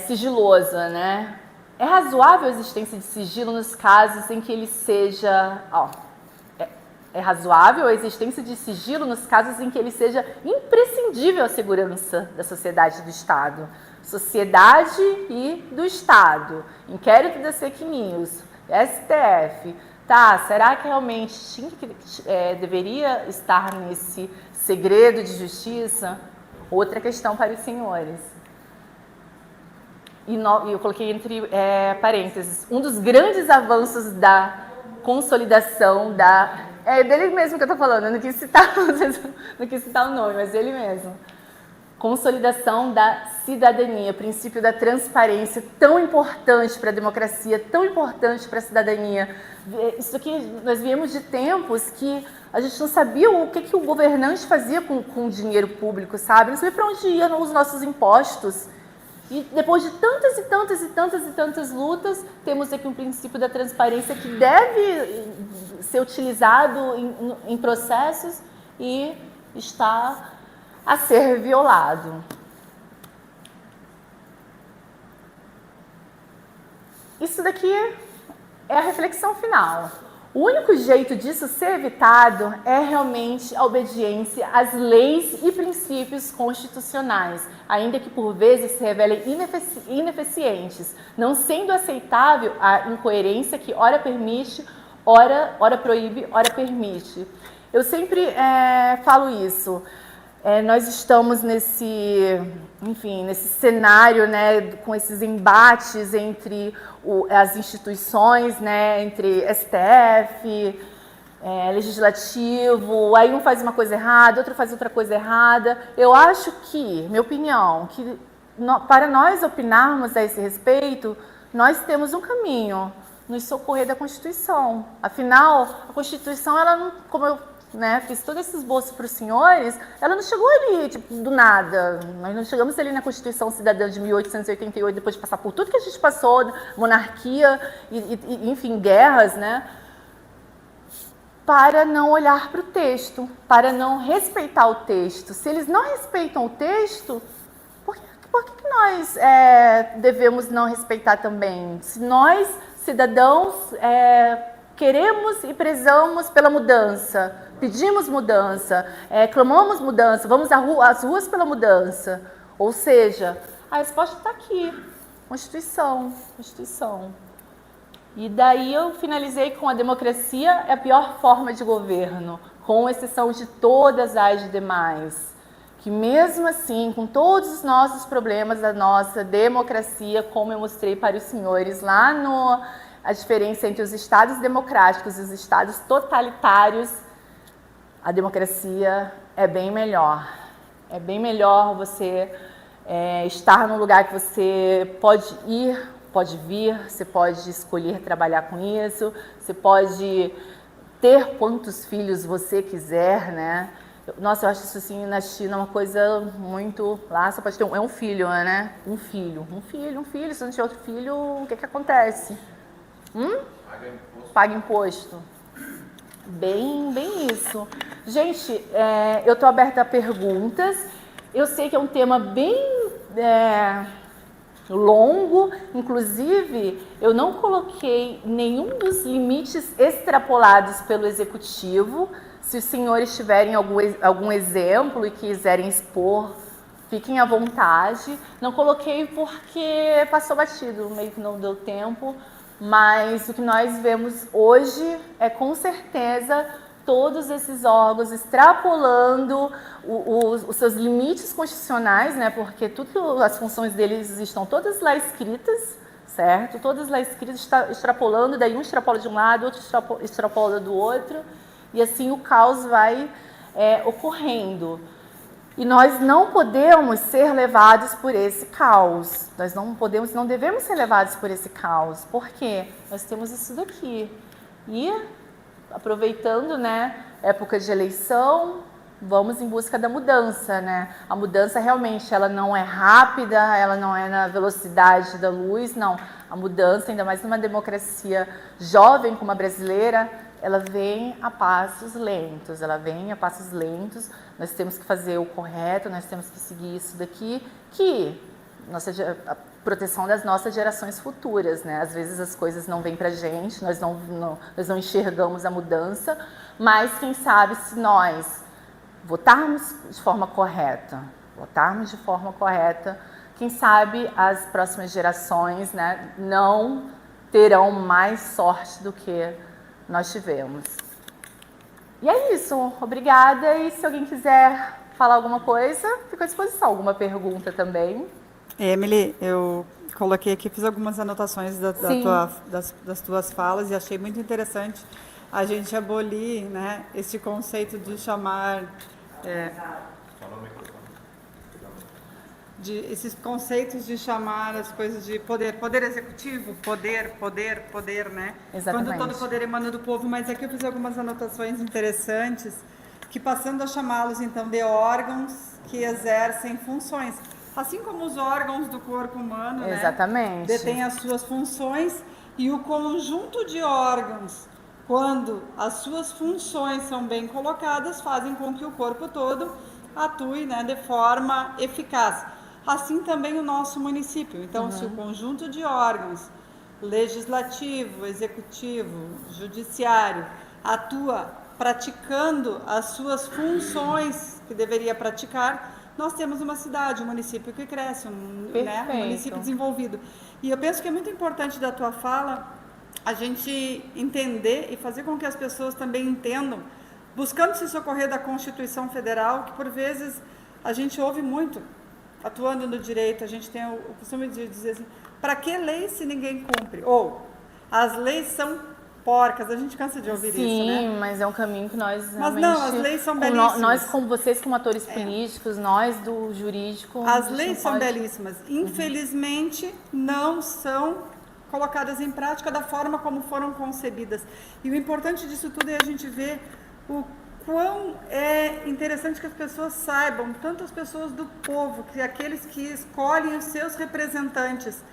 B: sigiloso, né? É razoável a existência de sigilo nos casos em que ele seja... É razoável a existência de sigilo nos casos em que ele seja imprescindível à segurança da sociedade e do Estado. Sociedade e do Estado. Inquérito das fake news. STF. Será que realmente deveria estar nesse segredo de justiça? Outra questão para os senhores. E eu coloquei entre parênteses, um dos grandes avanços da consolidação é dele mesmo que eu estou falando, eu não quis citar o nome, mas ele mesmo. Consolidação da cidadania, princípio da transparência, tão importante para a democracia, tão importante para a cidadania. Isso aqui, nós viemos de tempos que a gente não sabia o que o governante fazia com o dinheiro público, sabe? Não sabia para onde iam os nossos impostos. E depois de tantas lutas, temos aqui um princípio da transparência que deve ser utilizado em processos e está a ser violado. Isso daqui é a reflexão final. O único jeito disso ser evitado é realmente a obediência às leis e princípios constitucionais, ainda que por vezes se revelem ineficientes, não sendo aceitável a incoerência que ora permite, ora proíbe, ora permite. Eu sempre falo isso. Nós estamos nesse cenário, né, com esses embates entre as instituições, né, entre STF, Legislativo, aí um faz uma coisa errada, outro faz outra coisa errada. Eu acho que, minha opinião, que para nós opinarmos a esse respeito, nós temos um caminho, nos socorrer da Constituição. Afinal, a Constituição, ela não, como eu fiz todo esse esboço para os senhores, ela não chegou ali, do nada. Nós não chegamos ali na Constituição Cidadã de 1888, depois de passar por tudo que a gente passou, monarquia, enfim, guerras, né? Para não olhar para o texto, para não respeitar o texto. Se eles não respeitam o texto, por que nós devemos não respeitar também? Se nós, cidadãos, queremos e prezamos pela mudança, pedimos mudança, clamamos mudança, vamos às ruas pela mudança. Ou seja, a resposta está aqui, Constituição. E daí eu finalizei com a democracia é a pior forma de governo, com exceção de todas as demais. Que mesmo assim, com todos os nossos problemas da nossa democracia, como eu mostrei para os senhores lá a diferença entre os estados democráticos e os estados totalitários, a democracia é bem melhor. É bem melhor você estar num lugar que você pode ir, pode vir, você pode escolher trabalhar com isso, você pode ter quantos filhos você quiser, né? Nossa, eu acho isso assim, na China, uma coisa muito... Lá só pode ter um filho, né? Um filho. Se não tiver outro filho, o que acontece?
H: Paga imposto.
B: Paga imposto. Bem isso. Gente, eu estou aberta a perguntas. Eu sei que é um tema bem longo. Inclusive, eu não coloquei nenhum dos limites extrapolados pelo Executivo. Se os senhores tiverem algum exemplo e quiserem expor, fiquem à vontade. Não coloquei porque passou batido, meio que não deu tempo. Mas o que nós vemos hoje é, com certeza, todos esses órgãos extrapolando os seus limites constitucionais, né? Porque as funções deles estão todas lá escritas, certo? Todas lá escritas, extrapolando, daí um extrapola de um lado, outro extrapola do outro. E assim o caos vai ocorrendo. E nós não podemos ser levados por esse caos. Nós não devemos ser levados por esse caos. Por quê? Nós temos isso daqui. E, aproveitando, né, época de eleição, vamos em busca da mudança, né? A mudança realmente, ela não é rápida, ela não é na velocidade da luz, não. A mudança, ainda mais numa democracia jovem como a brasileira, ela vem a passos lentos, nós temos que fazer o correto, nós temos que seguir isso daqui, a proteção das nossas gerações futuras, né? Às vezes as coisas não vêm pra gente, nós não enxergamos a mudança, mas quem sabe se nós votarmos de forma correta, quem sabe as próximas gerações, né, não terão mais sorte do que nós tivemos. E é isso. Obrigada. E se alguém quiser falar alguma coisa, fico à disposição. Alguma pergunta também.
C: Emily, eu coloquei aqui, fiz algumas anotações das tuas falas e achei muito interessante a gente abolir, né, esse conceito de chamar... esses conceitos de chamar as coisas de poder executivo, poder, né?
B: Exatamente.
C: Quando todo poder emana do povo, mas aqui eu fiz algumas anotações interessantes, que passando a chamá-los então de órgãos que exercem funções. Assim como os órgãos do corpo humano,
B: exatamente,
C: né, detêm as suas funções, e o conjunto de órgãos, quando as suas funções são bem colocadas, fazem com que o corpo todo atue, né, de forma eficaz. Assim também o nosso município. Então, se o conjunto de órgãos, legislativo, executivo, judiciário, atua praticando as suas funções que deveria praticar, nós temos uma cidade, um município que cresce, né, um município desenvolvido. E eu penso que é muito importante da tua fala a gente entender e fazer com que as pessoas também entendam, buscando se socorrer da Constituição Federal, que por vezes a gente ouve muito, atuando no direito, a gente tem o costume de dizer assim, para que lei se ninguém cumpre? Ou, as leis são porcas, a gente cansa de ouvir isso, né?
B: Sim, mas é um caminho que nós
C: Mas
B: realmente...
C: não, as leis são belíssimas.
B: Nós, como vocês, como atores políticos, nós do jurídico...
C: As leis são belíssimas. Infelizmente, não são colocadas em prática da forma como foram concebidas. E o importante disso tudo é a gente ver o quão é interessante que as pessoas saibam, tanto as pessoas do povo, que aqueles que escolhem os seus representantes,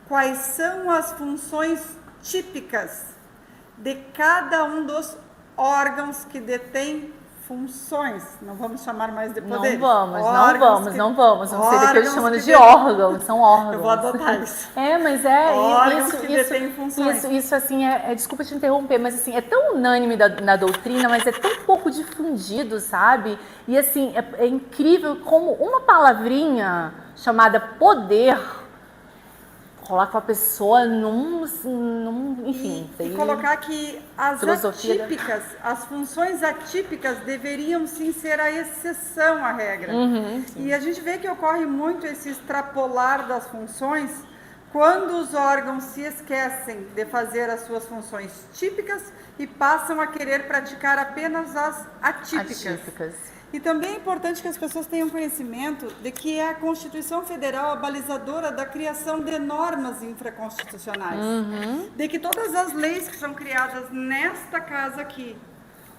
C: quais são as funções típicas de cada um dos órgãos que detêm funções. Não vamos chamar mais de poderes.
B: Não vamos. Não sei daqui eu chamando de órgãos, são órgãos.
C: Eu vou adotar isso.
B: Mas
C: órgãos que detêm funções.
B: Isso assim, desculpa te interromper, mas assim, é tão unânime na doutrina, mas é tão pouco difundido, sabe? E assim, é incrível como uma palavrinha chamada poder coloca a pessoa enfim.
C: E colocar que as atípicas, as funções atípicas deveriam sim ser a exceção à regra. E a gente vê que ocorre muito esse extrapolar das funções quando os órgãos se esquecem de fazer as suas funções típicas e passam a querer praticar apenas as atípicas. E também é importante que as pessoas tenham conhecimento de que é a Constituição Federal a balizadora da criação de normas infraconstitucionais. De que todas as leis que são criadas nesta casa aqui,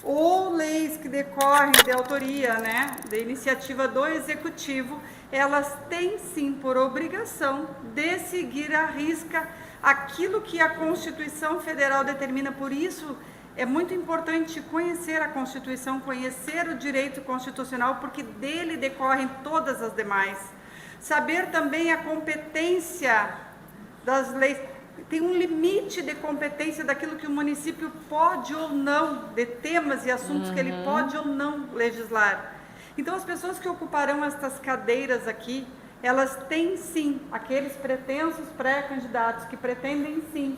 C: ou leis que decorrem de autoria, né, de iniciativa do Executivo, elas têm sim por obrigação de seguir à risca aquilo que a Constituição Federal determina. Por isso, é muito importante conhecer a Constituição, conhecer o direito constitucional, porque dele decorrem todas as demais. Saber também a competência das leis. Tem um limite de competência daquilo que o município pode ou não, de temas e assuntos que ele pode ou não legislar. Então, as pessoas que ocuparão estas cadeiras aqui, elas têm sim, aqueles pretensos pré-candidatos que pretendem sim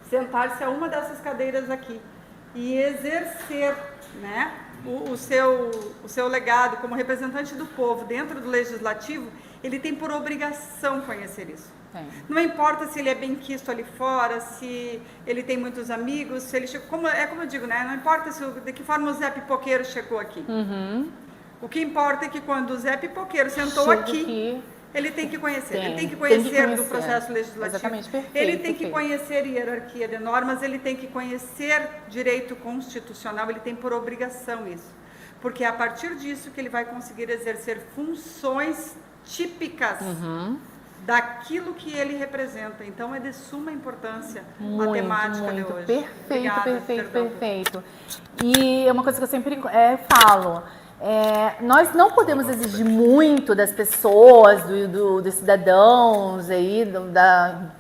C: sentar-se a uma dessas cadeiras aqui e exercer, né, o seu legado como representante do povo dentro do legislativo, ele tem por obrigação conhecer isso. Não importa se ele é bem quisto ali fora, se ele tem muitos amigos, se ele chegou, como eu digo, né? Não importa de que forma o Zé Pipoqueiro chegou aqui. O que importa é que quando o Zé Pipoqueiro sentou aqui, ele tem que conhecer. Ele tem que conhecer do processo legislativo.
B: Exatamente, perfeito,
C: ele tem que
B: perfeito.
C: conhecer hierarquia de normas, ele tem que conhecer direito constitucional, ele tem por obrigação isso. Porque é a partir disso que ele vai conseguir exercer funções típicas daquilo que ele representa. Então, é de suma importância a temática de hoje.
B: Perfeito,
C: Obrigada,
B: perfeito,
C: perdão.
B: perfeito. E é uma coisa que eu sempre falo, nós não podemos exigir muito das pessoas, dos cidadãos aí,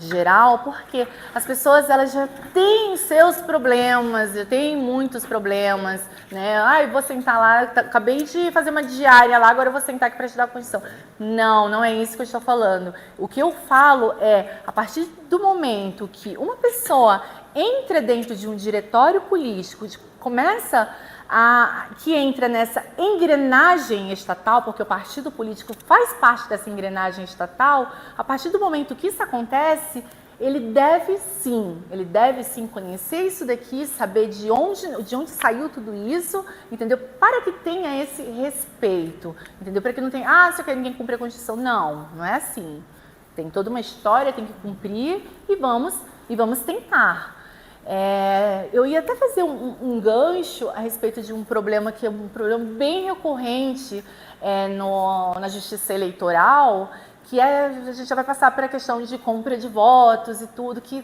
B: geral, porque as pessoas, elas já têm seus problemas, já têm muitos problemas, né? Ah, eu vou sentar lá, acabei de fazer uma diária lá, agora eu vou sentar aqui para estudar a Constituição. Não é isso que eu estou falando. O que eu falo é, a partir do momento que uma pessoa entra dentro de um diretório político, que entra nessa engrenagem estatal, porque o partido político faz parte dessa engrenagem estatal, a partir do momento que isso acontece, ele deve sim conhecer isso daqui, saber de onde saiu tudo isso, entendeu? Para que tenha esse respeito, entendeu? Para que não tenha, só que ninguém cumpre a Constituição. Não é assim. Tem toda uma história, tem que cumprir e vamos tentar. Eu ia até fazer um gancho a respeito de um problema que é um problema bem recorrente na justiça eleitoral, que a gente já vai passar para a questão de compra de votos e tudo, que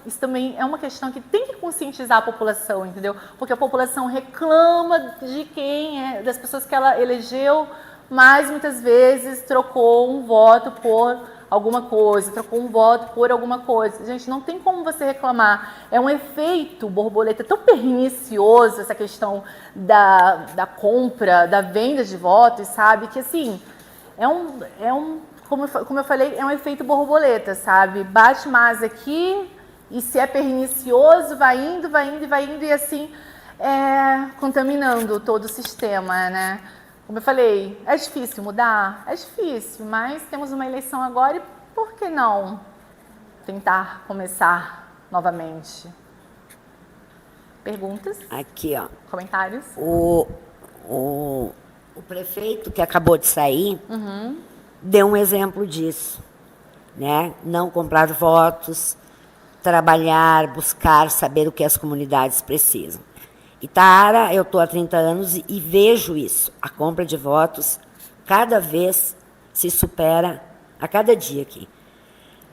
B: isso também é uma questão que tem que conscientizar a população, entendeu? Porque a população reclama das pessoas que ela elegeu, mas muitas vezes trocou um voto por alguma coisa, trocou um voto por alguma coisa. Gente, não tem como você reclamar. É um efeito borboleta tão pernicioso essa questão da compra, da venda de votos, sabe? Que assim, como eu falei, é um efeito borboleta, sabe? Bate mais aqui e se é pernicioso, vai indo e assim, contaminando todo o sistema, né? Como eu falei, é difícil mudar? É difícil, mas temos uma eleição agora e por que não tentar começar novamente? Perguntas?
I: Aqui, ó.
B: Comentários?
I: O prefeito que acabou de sair deu um exemplo disso, né? Não comprar votos, trabalhar, buscar, saber o que as comunidades precisam. Itaara, eu estou há 30 anos e vejo isso. A compra de votos cada vez se supera a cada dia aqui.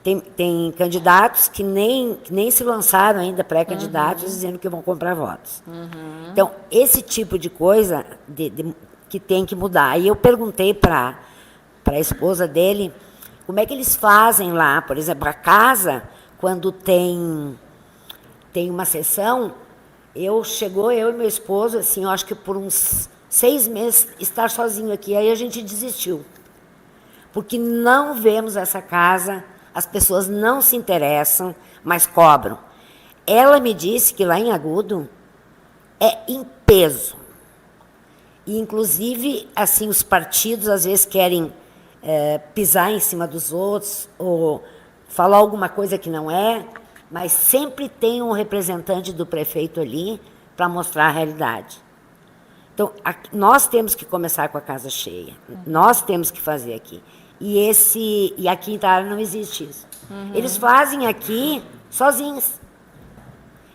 I: Tem candidatos que nem se lançaram ainda, pré-candidatos, dizendo que vão comprar votos. Então, esse tipo de coisa que tem que mudar. Aí eu perguntei para a esposa dele como é que eles fazem lá, por exemplo, a casa, quando tem uma sessão. Eu e meu esposo, assim, eu acho que por uns 6 meses, estar sozinho aqui. Aí a gente desistiu. Porque não vemos essa casa, as pessoas não se interessam, mas cobram. Ela me disse que lá em Agudo é em peso. E, inclusive, assim, os partidos às vezes querem pisar em cima dos outros ou falar alguma coisa que não é, mas sempre tem um representante do prefeito ali para mostrar a realidade. Então, nós temos que começar com a casa cheia. Nós temos que fazer aqui. E aqui em Itaara não existe isso. Eles fazem aqui sozinhos.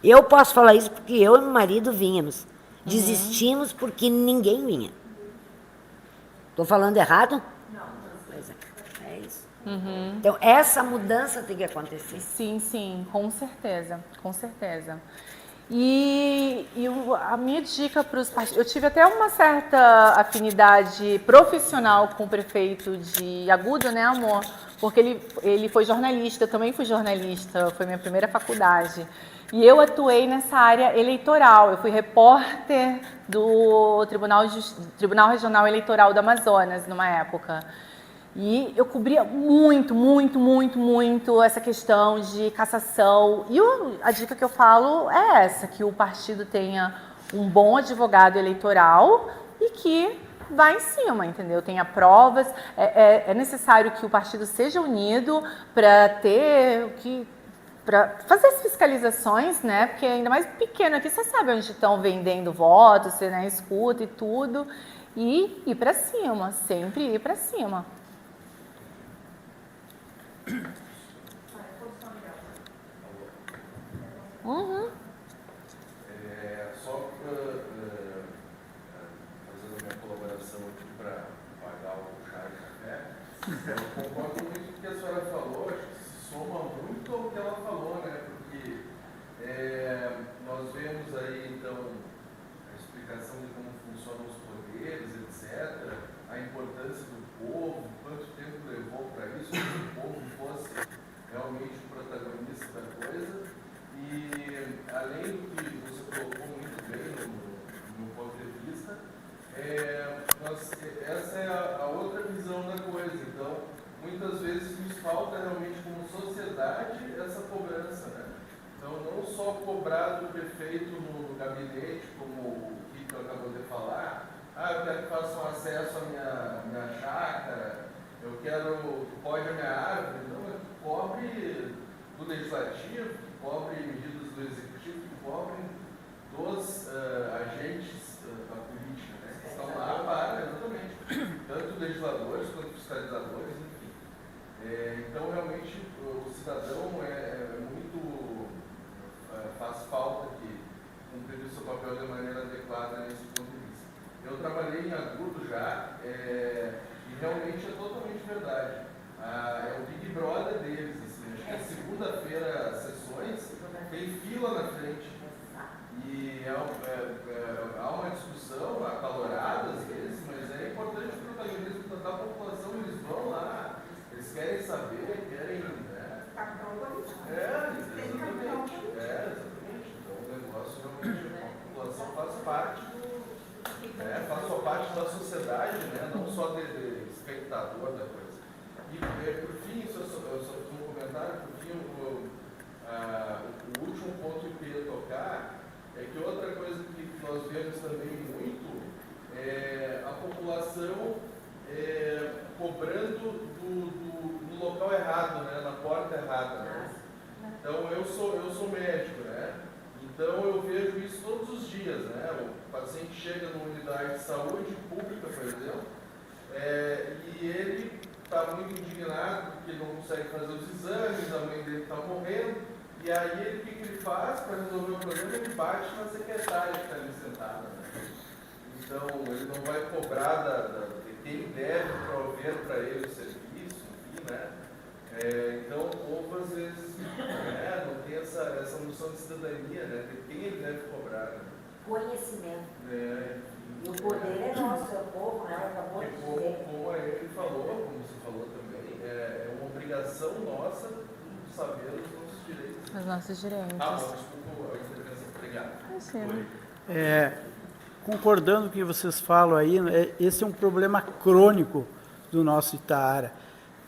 I: Eu posso falar isso porque eu e meu marido vínhamos. Desistimos porque ninguém vinha. Estou falando errado? Não. Pois é isso. Então, essa mudança tem que acontecer.
B: Sim, sim, com certeza, com certeza. E a minha dica para os partidos... Eu tive até uma certa afinidade profissional com o prefeito de Agudo, né, amor? Porque ele foi jornalista, eu também fui jornalista, foi minha primeira faculdade. E eu atuei nessa área eleitoral, eu fui repórter do Tribunal Regional Eleitoral do Amazonas, numa época. E eu cobria muito essa questão de cassação. E a dica que eu falo é essa, que o partido tenha um bom advogado eleitoral e que vá em cima, entendeu? Tenha provas. É necessário que o partido seja unido para fazer as fiscalizações, né? Porque ainda mais pequeno aqui, você sabe onde estão vendendo votos, você, né, escuta e tudo. E ir para cima, sempre ir para cima.
H: Só fazendo a minha colaboração aqui para pagar o chá e café, eu concordo muito com o que a senhora falou, acho que se soma muito ao que ela falou, né? Porque nós vemos aí, então, a explicação de como funcionam os poderes, etc., a importância do povo, quanto tempo levou para isso, que o povo fosse realmente o protagonista da coisa. E, além do que você colocou muito bem no ponto de vista, essa é a outra visão da coisa. Então, muitas vezes nos falta realmente, como sociedade, essa cobrança, né? Então, não só cobrar do prefeito no gabinete, como o Kiko acabou de falar, eu quero que façam acesso à minha chácara, eu quero que pode a minha árvore. Não, é que cobre do legislativo, que cobre medidas do executivo, que cobrem dos agentes da política, né? Que estão lá para, exatamente, tanto legisladores quanto fiscalizadores, enfim. Então, realmente, o cidadão muito faz falta que cumprir o seu papel de maneira adequada nesse ponto de vista. Eu trabalhei em Agudo já, e realmente é totalmente verdade. É o Big Brother deles, assim, acho que é segunda-feira sessões, tem fila na frente. E há uma discussão acalorada às vezes, mas é importante o protagonismo da população, eles vão lá, eles querem saber, querem. Exatamente. Então o negócio realmente, a população faz parte faz sua parte da sociedade, né? Não só de espectador da coisa. E por fim, eu só fiz um comentário, por fim, o último ponto que eu queria tocar é que outra coisa que nós vemos também muito é a população cobrando do local errado, né? Na porta errada. Né? Então, eu sou médico, né? Então, eu vejo isso todos os dias, né? O paciente chega numa unidade de saúde pública, por exemplo, e ele está muito indignado porque não consegue fazer os exames, a mãe dele está morrendo, e aí o que ele faz para resolver o problema? Ele bate na secretária que está ali sentada. Né? Então, ele não vai cobrar de quem deve prover para ele o serviço, enfim, né? Então, o povo, às vezes, não tem essa noção de cidadania, né? De quem ele deve cobrar. Né?
I: Conhecimento. E o poder é nosso, é o povo, né? Acabou de dizer.
H: Como ele falou, como você falou também, é uma obrigação nossa saber os nossos direitos.
B: Os nossos direitos.
H: Desculpa a intervenção.
B: Obrigado.
J: Concordando com o que vocês falam aí, esse é um problema crônico do nosso Itaara.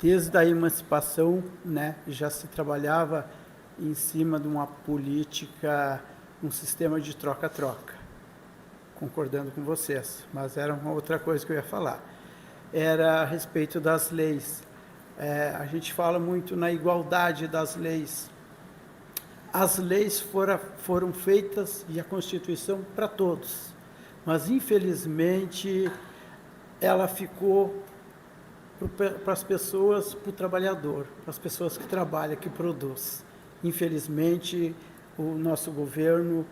J: Desde a emancipação, né, já se trabalhava em cima de uma política, um sistema de troca-troca. Concordando com vocês, mas era uma outra coisa que eu ia falar. Era a respeito das leis. A gente fala muito na igualdade das leis. As leis foram feitas, e a Constituição, para todos. Mas, infelizmente, ela ficou para as pessoas, para o trabalhador, para as pessoas que trabalham, que produzem. Infelizmente, o nosso governo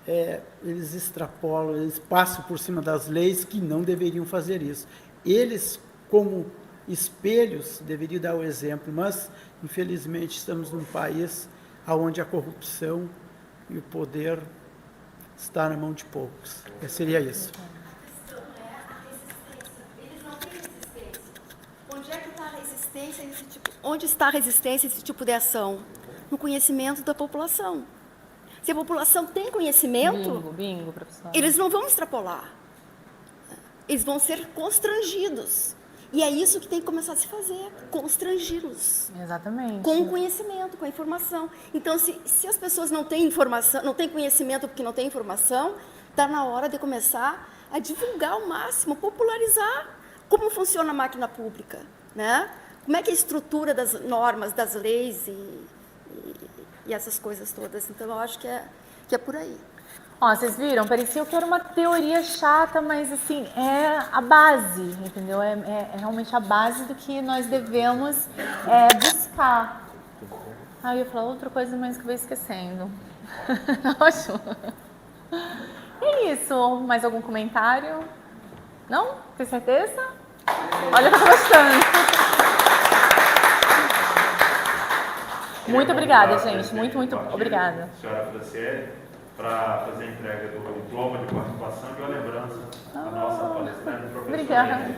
J: eles extrapolam, eles passam por cima das leis que não deveriam fazer isso. Eles, como espelhos, deveriam dar o exemplo, mas, infelizmente, estamos num país onde a corrupção e o poder está na mão de poucos. Seria isso.
D: A questão é a resistência. Eles não têm resistência. Onde é que está a resistência a esse tipo? Onde está a resistência a esse tipo de ação? No conhecimento da população. Se a população tem conhecimento,
B: Bingo, professor.
D: eles não vão extrapolar. Eles vão ser constrangidos. E é isso que tem que começar a se fazer, constrangi-los.
B: Exatamente.
D: Com o conhecimento, com a informação. Então, se as pessoas não têm informação, não têm conhecimento porque não têm informação, está na hora de começar a divulgar ao máximo, popularizar como funciona a máquina pública, né? Como é que é a estrutura das normas, das leis e essas coisas todas. Então, eu acho que é por aí.
B: Ó, vocês viram? Parecia que era uma teoria chata, mas assim, é a base, entendeu? É realmente a base do que nós devemos buscar. Eu ia falar outra coisa, mas acabei esquecendo. Ótimo. É isso. Mais algum comentário? Não? Tem certeza? Olha que eu tô gostando. Muito obrigada, gente. Muito obrigada.
E: Senhora Franciele, para fazer a entrega do diploma de participação e uma lembrança da nossa palestrante, professora.
B: Obrigada.